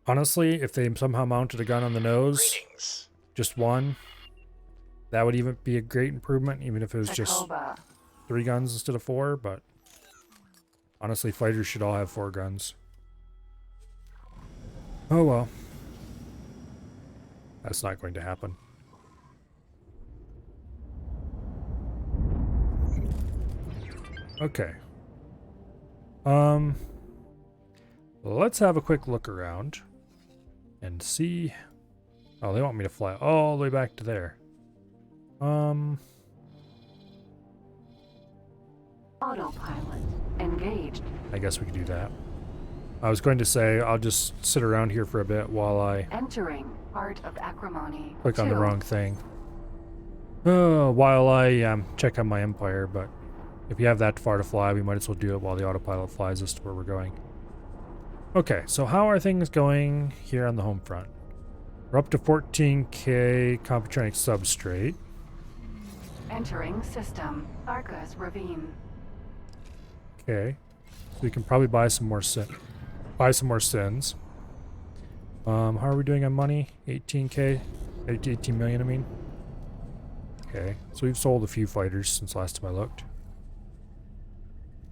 Honestly, if they somehow mounted a gun on the nose, just one, that would even be a great improvement, even if it was just 3 guns instead of 4, but honestly, fighters should all have 4 guns. Oh well. That's not going to happen. Okay. Let's have a quick look around and see. Oh, they want me to fly all the way back to there. Autopilot engaged. I guess we could do that. I was going to say I'll just sit around here for a bit while I Entering Art of Acrimony. click on the 2. wrong thing. While I check on my Empire, but if you have that far to fly, we might as well do it while the autopilot flies us to where we're going. Okay, so how are things going here on the home front? We're up to 14k Computronic substrate. Entering system. Arcus Ravine. Okay, so we can probably buy some more sins. How are we doing on money? 18k, 18 million. I mean. Okay, so we've sold a few fighters since last time I looked.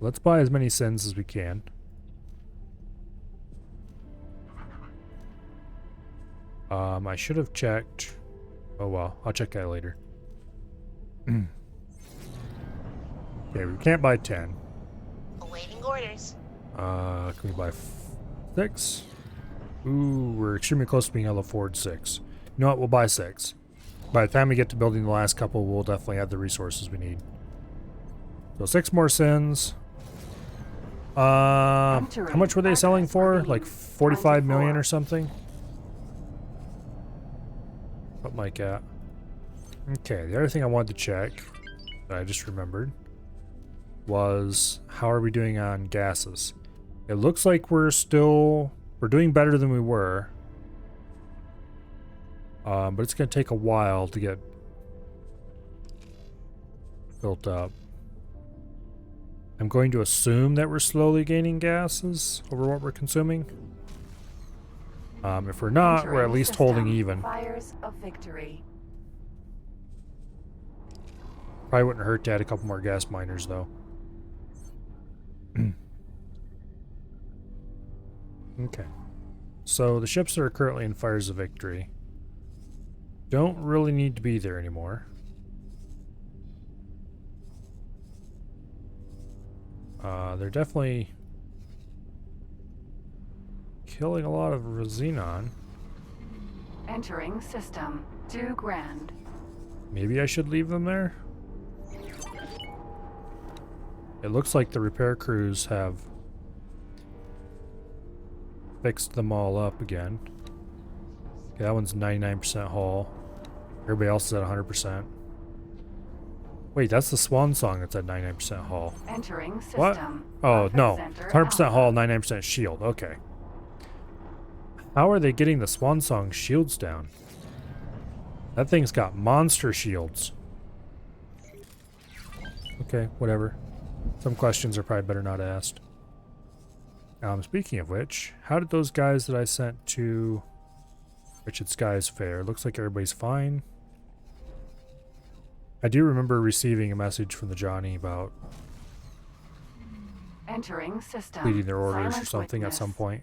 Let's buy as many sins as we can. I should have checked. Oh well, I'll check that later. Okay, we can't buy 10. Awaiting orders. Can we buy 6? Ooh, we're extremely close to being able to afford 6. You know what? We'll buy 6. By the time we get to building the last couple, we'll definitely have the resources we need. So 6 more sins. How much were they selling for? Like 45 million or something? Something like that. Okay, the other thing I wanted to check, that I just remembered, was how are we doing on gases? It looks like we're doing better than we were. But it's going to take a while to get built up. I'm going to assume that we're slowly gaining gases over what we're consuming. If we're not, we're at least holding even. Fires of victory. Probably wouldn't hurt to add a couple more gas miners, though. Okay. So the ships that are currently in Fires of Victory don't really need to be there anymore. They're definitely killing a lot of Xenon. Entering system. 2 grand. Maybe I should leave them there? It looks like the repair crews have fixed them all up again. Okay, that one's 99% hull. Everybody else is at 100%. Wait, that's the Swan Song that's at 99% hull. Entering system. What? Oh, no. Center 100% hull, 99% shield. Okay. How are they getting the Swan Song shields down? That thing's got monster shields. Okay, whatever. Some questions are probably better not asked. Speaking of which, how did those guys that I sent to Richard Sky's fare? Looks like everybody's fine. I do remember receiving a message from the Johnny about entering system. completing their orders Silent or something witness. at some point.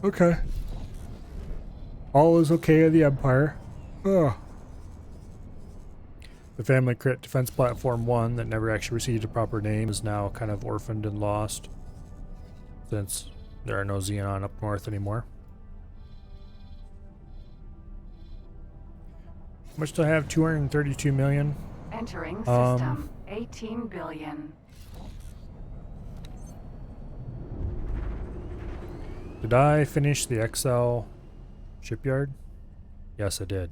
Okay. All is okay in the Empire. Ugh. The Family Crit Defense Platform 1 that never actually received a proper name is now kind of orphaned and lost, since there are no Xenon up north anymore. How much do I have? 232 million? Entering system. 18 billion. Did I finish the XL shipyard? Yes, I did.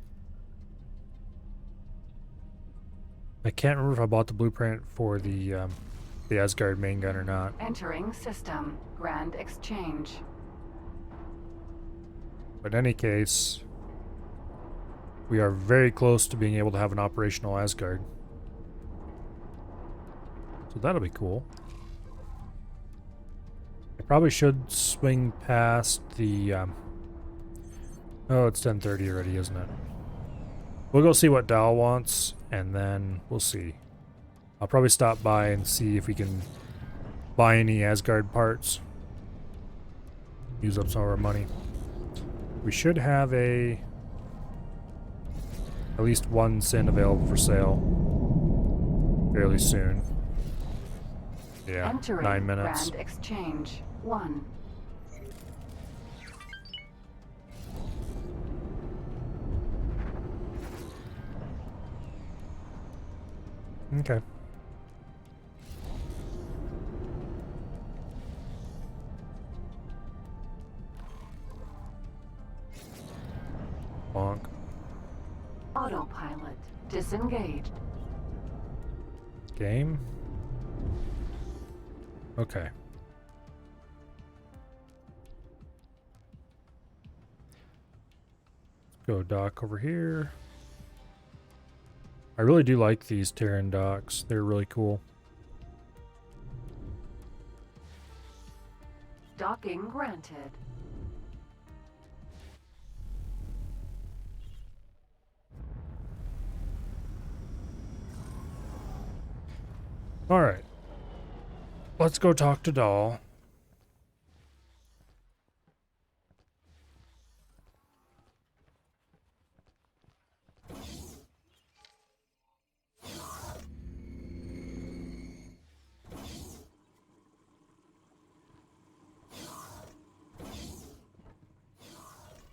I can't remember if I bought the blueprint for the Asgard main gun or not. Entering system. Grand exchange. But in any case, we are very close to being able to have an operational Asgard. So that'll be cool. I probably should swing past the... oh, it's 10:30 already, isn't it? We'll go see what Dal wants, and then we'll see. I'll probably stop by and see if we can buy any Asgard parts. Use up some of our money. We should have at least one Sin available for sale fairly soon. Yeah, Entering 9 minutes. Grand exchange. 1. Okay. Bonk. Autopilot. Disengaged. Game. Okay. Let's go dock over here. I really do like these Terran docks. They're really cool. Docking granted. All right. Let's go talk to Dahl.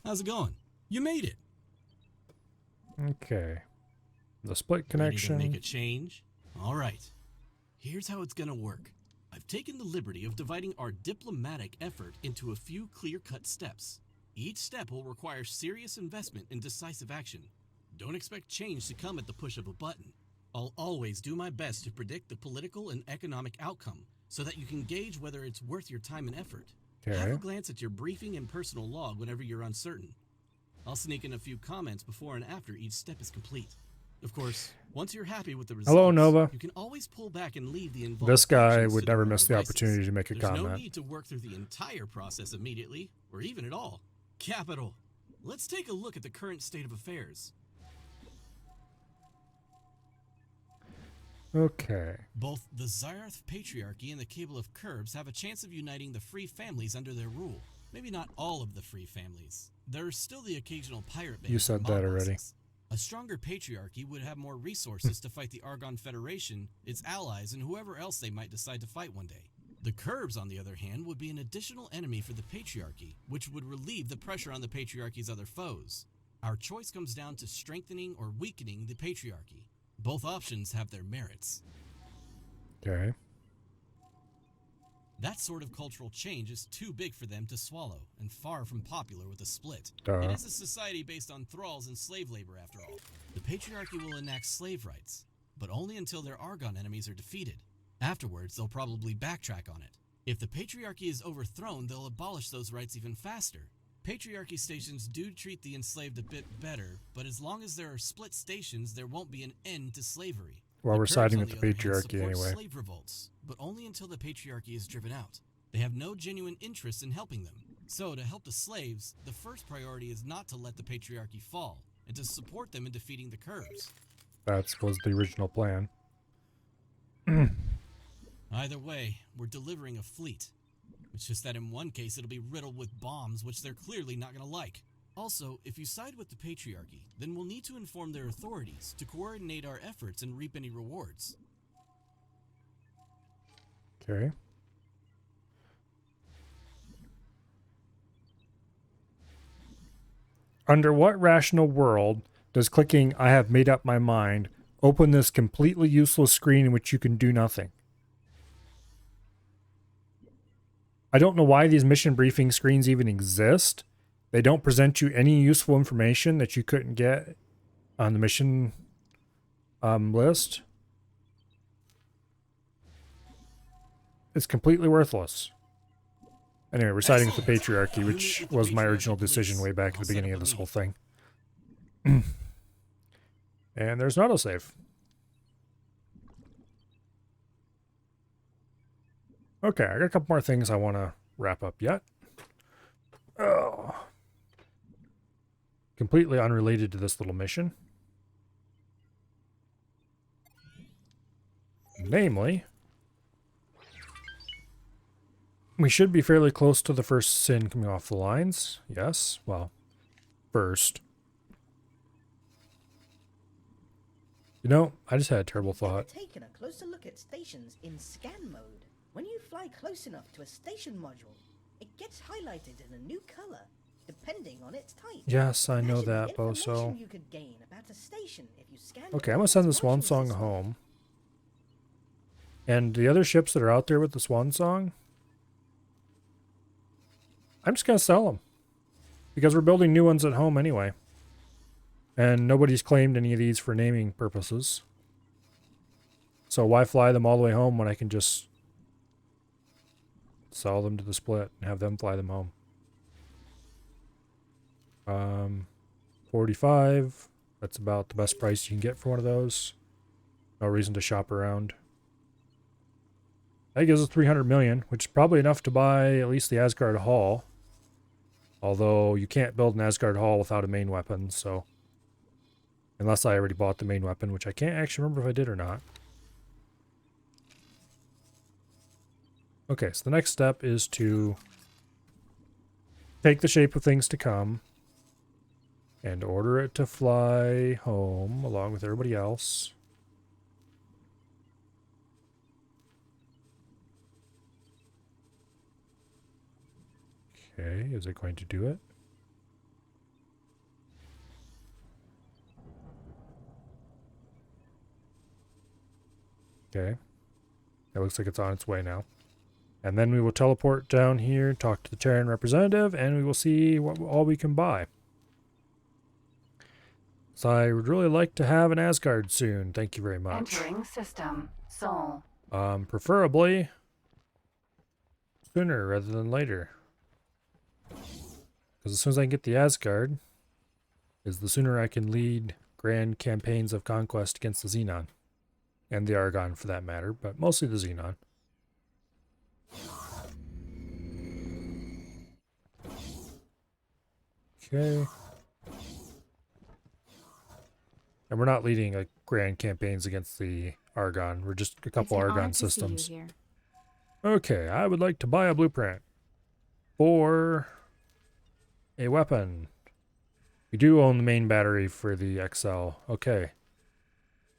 How's it going? You made it. Okay. The split Ready to connection. make a change? All right. Here's how it's gonna work. I've taken the liberty of dividing our diplomatic effort into a few clear-cut steps. Each step will require serious investment and decisive action. Don't expect change to come at the push of a button. I'll always do my best to predict the political and economic outcome so that you can gauge whether it's worth your time and effort. Have a glance at your briefing and personal log whenever you're uncertain. I'll sneak in a few comments before and after each step is complete. Of course, once you're happy with the results, Hello, Nova. you can always pull back and leave the involved This guy factions would to their never own miss the devices. opportunity to make a There's comment. no need to work through the entire process immediately, or even at all. Capital. Let's take a look at the current state of affairs. Okay. Both the Xyarth Patriarchy and the Cable of Curbs have a chance of uniting the free families under their rule. Maybe not all of the free families. There's still the occasional pirate band. You said that already. A stronger patriarchy would have more resources to fight the Argon Federation, its allies, and whoever else they might decide to fight one day. The Curbs, on the other hand, would be an additional enemy for the patriarchy, which would relieve the pressure on the patriarchy's other foes. Our choice comes down to strengthening or weakening the patriarchy. Both options have their merits. Okay. That sort of cultural change is too big for them to swallow, and far from popular with a split. Duh. It is a society based on thralls and slave labor, after all. The patriarchy will enact slave rights, but only until their Argon enemies are defeated. Afterwards, they'll probably backtrack on it. If the patriarchy is overthrown, they'll abolish those rights even faster. Patriarchy stations do treat the enslaved a bit better, but as long as there are split stations, there won't be an end to slavery. Well, we're Curbs, siding on with the other hand, patriarchy support anyway. Slave revolts, but only until the patriarchy is driven out. They have no genuine interest in helping them. So, to help the slaves, the first priority is not to let the patriarchy fall, and to support them in defeating the Curbs. That was the original plan. Either way, we're delivering a fleet. It's just that in one case it'll be riddled with bombs, which they're clearly not going to like. Also, if you side with the patriarchy, then we'll need to inform their authorities to coordinate our efforts and reap any rewards. Okay. Under what rational world does clicking "I have made up my mind" open this completely useless screen in which you can do nothing? I don't know why these mission briefing screens even exist. They don't present you any useful information that you couldn't get on the mission list. It's completely worthless. Anyway, we're siding with the patriarchy, which was my original decision way back at the beginning of this whole thing. And there's an autosave. Okay, I got a couple more things I want to wrap up yet. Oh. Completely unrelated to this little mission. Namely, we should be fairly close to the first sin coming off the lines. Yes, well, first. You know, I just had a terrible thought. Taken a closer look at stations in scan mode. When you fly close enough to a station module, it gets highlighted in a new color, depending on its type. Yes, I know Imagine the that, Boso. information you could gain about a station if you scanned Okay, I'm all gonna send the its Swan modules Song this way. home. And the other ships that are out there with the Swan Song, I'm just gonna sell them. Because we're building new ones at home anyway. And nobody's claimed any of these for naming purposes. So why fly them all the way home when I can just sell them to the split and have them fly them home? 45. That's about the best price you can get for one of those. No reason to shop around. That gives us 300 million, which is probably enough to buy at least the Asgard Hall. Although you can't build an Asgard Hall without a main weapon, so... Unless I already bought the main weapon, which I can't actually remember if I did or not. Okay, so the next step is to take the shape of things to come and order it to fly home along with everybody else. Okay, is it going to do it? Okay. It looks like it's on its way now. And then we will teleport down here, talk to the Terran representative, and we will see what all we can buy. So I would really like to have an Asgard soon. Thank you very much. Entering system. Sol. Preferably sooner rather than later. Because as soon as I can get the Asgard, is the sooner I can lead grand campaigns of conquest against the Xenon. And the Argon for that matter, but mostly the Xenon. Okay. And we're not leading a grand campaigns against the Argon. We're just a couple Argon systems. Okay, I would like to buy a blueprint for a weapon. We do own the main battery for the XL. Okay.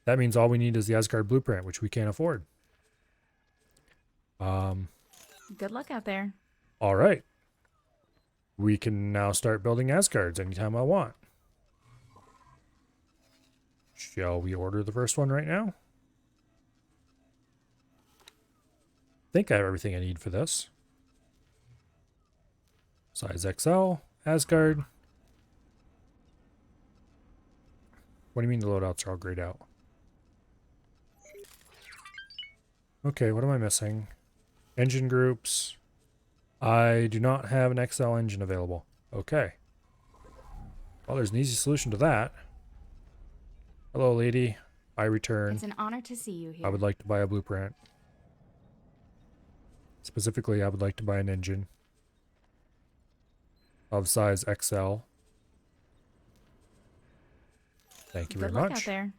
That means all we need is the Asgard blueprint, which we can't afford. Good luck out there. All right. We can now start building Asgards anytime I want. Shall we order the first one right now? I think I have everything I need for this. Size XL, Asgard. What do you mean the loadouts are all grayed out? Okay, what am I missing? Engine groups. I do not have an XL engine available. Okay. Well, there's an easy solution to that. Hello, lady. I return. It's an honor to see you here. I would like to buy a blueprint. Specifically, I would like to buy an engine of size XL. Thank you very much. Good luck out there.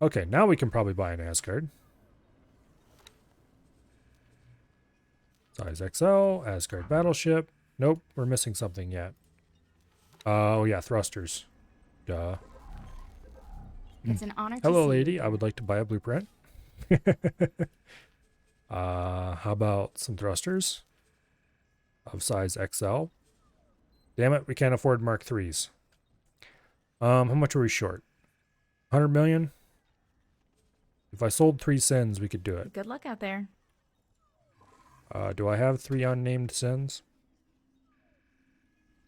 Okay, now we can probably buy an Asgard. Size XL, Asgard battleship. Nope, we're missing something yet. Oh yeah, thrusters. Duh. It's an honor to Hello, see lady. you. I would like to buy a blueprint. How about some thrusters of size XL? Damn it, we can't afford Mark IIIs. How much are we short? 100 million? If I sold 3 sins, we could do it. Good luck out there. Do I have 3 unnamed sins?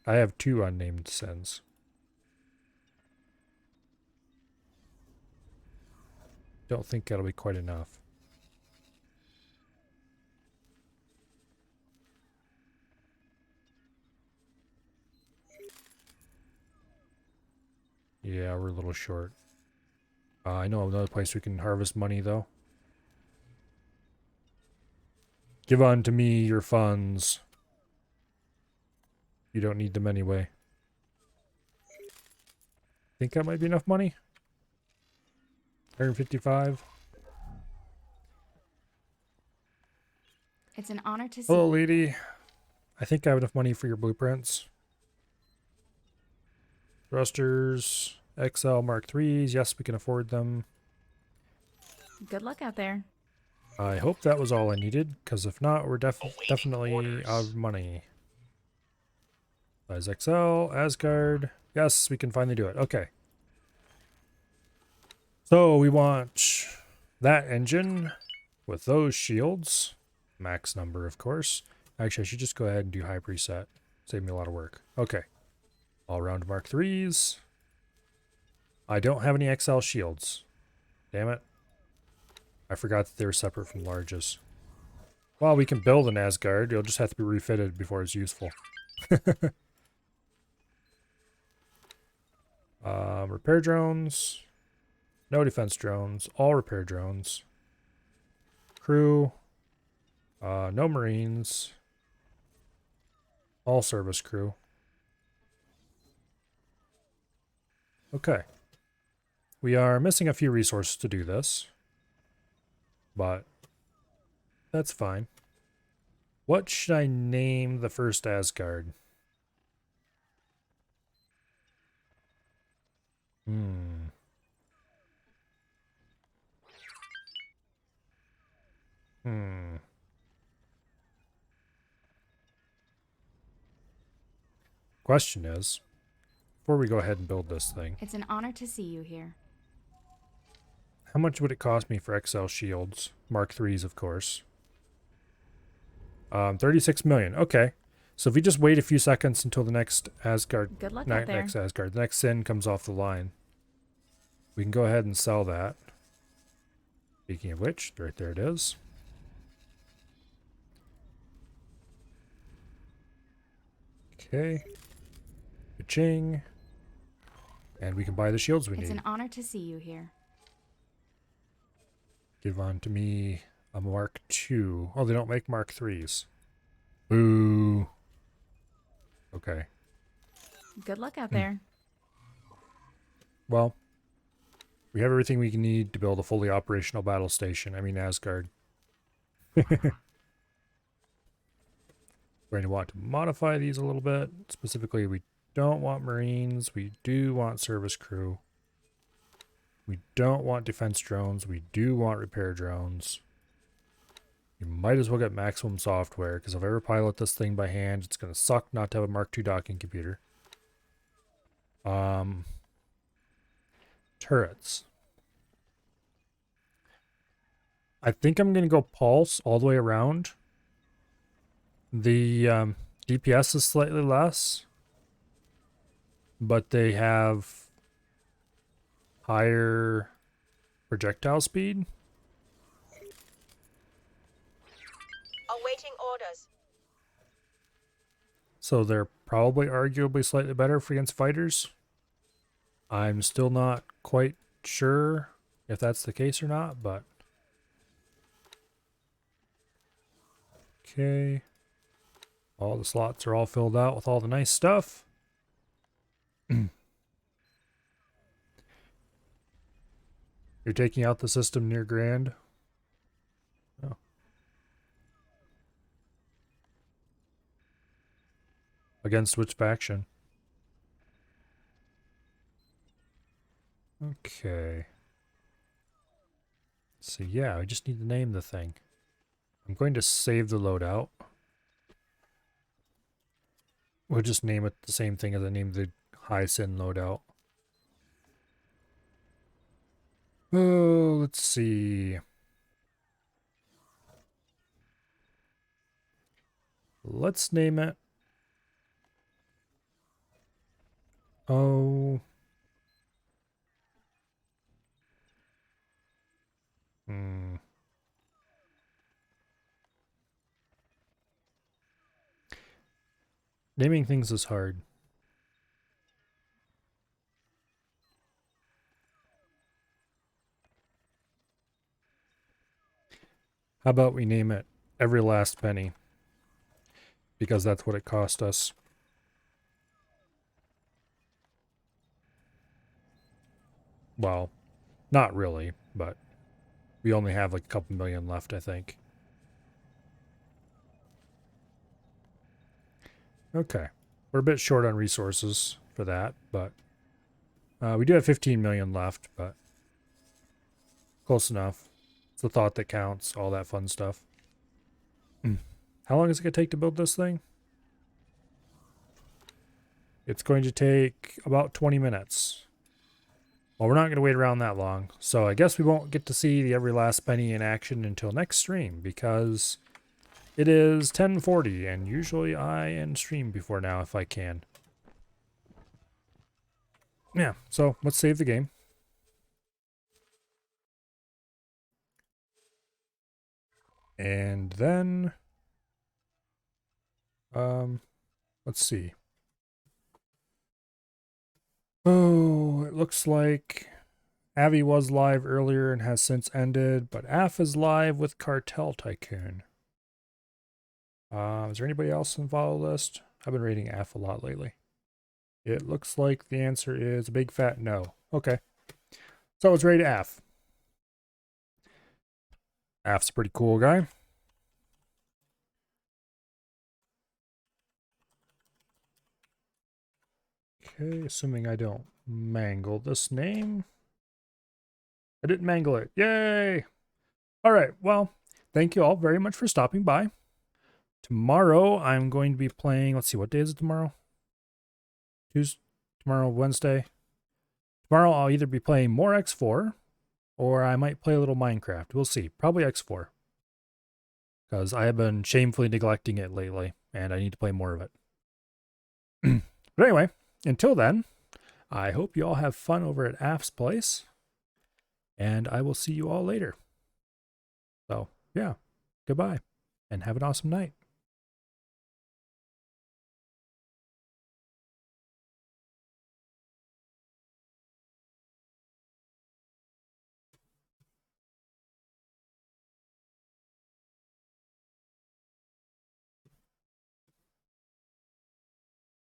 I have 2 unnamed sins. Don't think that'll be quite enough. Yeah, we're a little short. I know another place we can harvest money, though. Give unto me your funds. You don't need them anyway. Think that might be enough money? 155. It's an honor to see Hello, you. lady. I think I have enough money for your blueprints. Thrusters, XL Mark IIIs. Yes, we can afford them. Good luck out there. I hope that was all I needed, because if not, we're definitely out of money. Size XL, Asgard. Yes, we can finally do it. Okay. So we want that engine with those shields. Max number, of course. Actually, I should just go ahead and do high preset. Save me a lot of work. Okay. All-round Mark IIIs. I don't have any XL shields. Damn it. I forgot that they were separate from larges. Well, we can build an Asgard. It'll just have to be refitted before it's useful. Repair drones. No defense drones. All repair drones. Crew. No Marines. All service crew. Okay. We are missing a few resources to do this. But that's fine. What should I name the first Asgard? Question is, before we go ahead and build this thing, It's an honor to see you here. how much would it cost me for XL shields? Mark IIIs, of course. 36 million. Okay. So if we just wait a few seconds until the next Asgard, Good luck out there. next Asgard, the next sin comes off the line, we can go ahead and sell that. Speaking of which, right there it is. Okay. Ka-ching. And we can buy the shields we It's need. an honor to see you here. Give on to me a Mark II. Oh, they don't make Mark IIIs. Boo. Okay. Good luck out there. Well, We have everything we need to build a fully operational battle station. I mean, Asgard. Going to want to modify these a little bit. Specifically, we don't want Marines. We do want service crew. We don't want defense drones. We do want repair drones. You might as well get maximum software, because if I ever pilot this thing by hand, it's going to suck not to have a Mark II docking computer. Turrets. I think I'm going to go pulse all the way around. The DPS is slightly less, but they have higher projectile speed. Awaiting orders. So they're probably arguably slightly better for against fighters. I'm still not quite sure if that's the case or not, but okay. All the slots are all filled out with all the nice stuff. You're taking out the system near Grand. Oh. Against which faction? Okay. So yeah, I just need to name the thing. I'm going to save the loadout. We'll just name it the same thing as I named the Hyacinth loadout. Oh, let's see. Let's name it. Oh. Naming things is hard. How about we name it Every Last Penny? Because that's what it cost us. Well, not really, but we only have like a couple million left, I think. Okay. We're a bit short on resources for that, but we do have 15 million left, but close enough. It's the thought that counts, all that fun stuff. How long is it going to take to build this thing? It's going to take about 20 minutes. Well, we're not going to wait around that long, so I guess we won't get to see the Every Last Penny in action until next stream, because it is 10:40, and usually I end stream before now if I can. Yeah, so let's save the game. And then, let's see. Oh, it looks like Avi was live earlier and has since ended, but Af is live with Cartel Tycoon. Is there anybody else in the follow list? I've been rating Af a lot lately. It looks like the answer is a big fat no. Okay. So it's rated Af. Af's a pretty cool guy. Okay, assuming I don't mangle this name. I didn't mangle it. Yay! Alright, well, thank you all very much for stopping by. Tomorrow, I'm going to be playing... Let's see, what day is it tomorrow? Tuesday? Tomorrow, Wednesday? Tomorrow, I'll either be playing more X4, or I might play a little Minecraft. We'll see. Probably X4. Because I have been shamefully neglecting it lately, and I need to play more of it. But anyway, until then, I hope you all have fun over at Af's place, and I will see you all later. So, yeah, goodbye, and have an awesome night.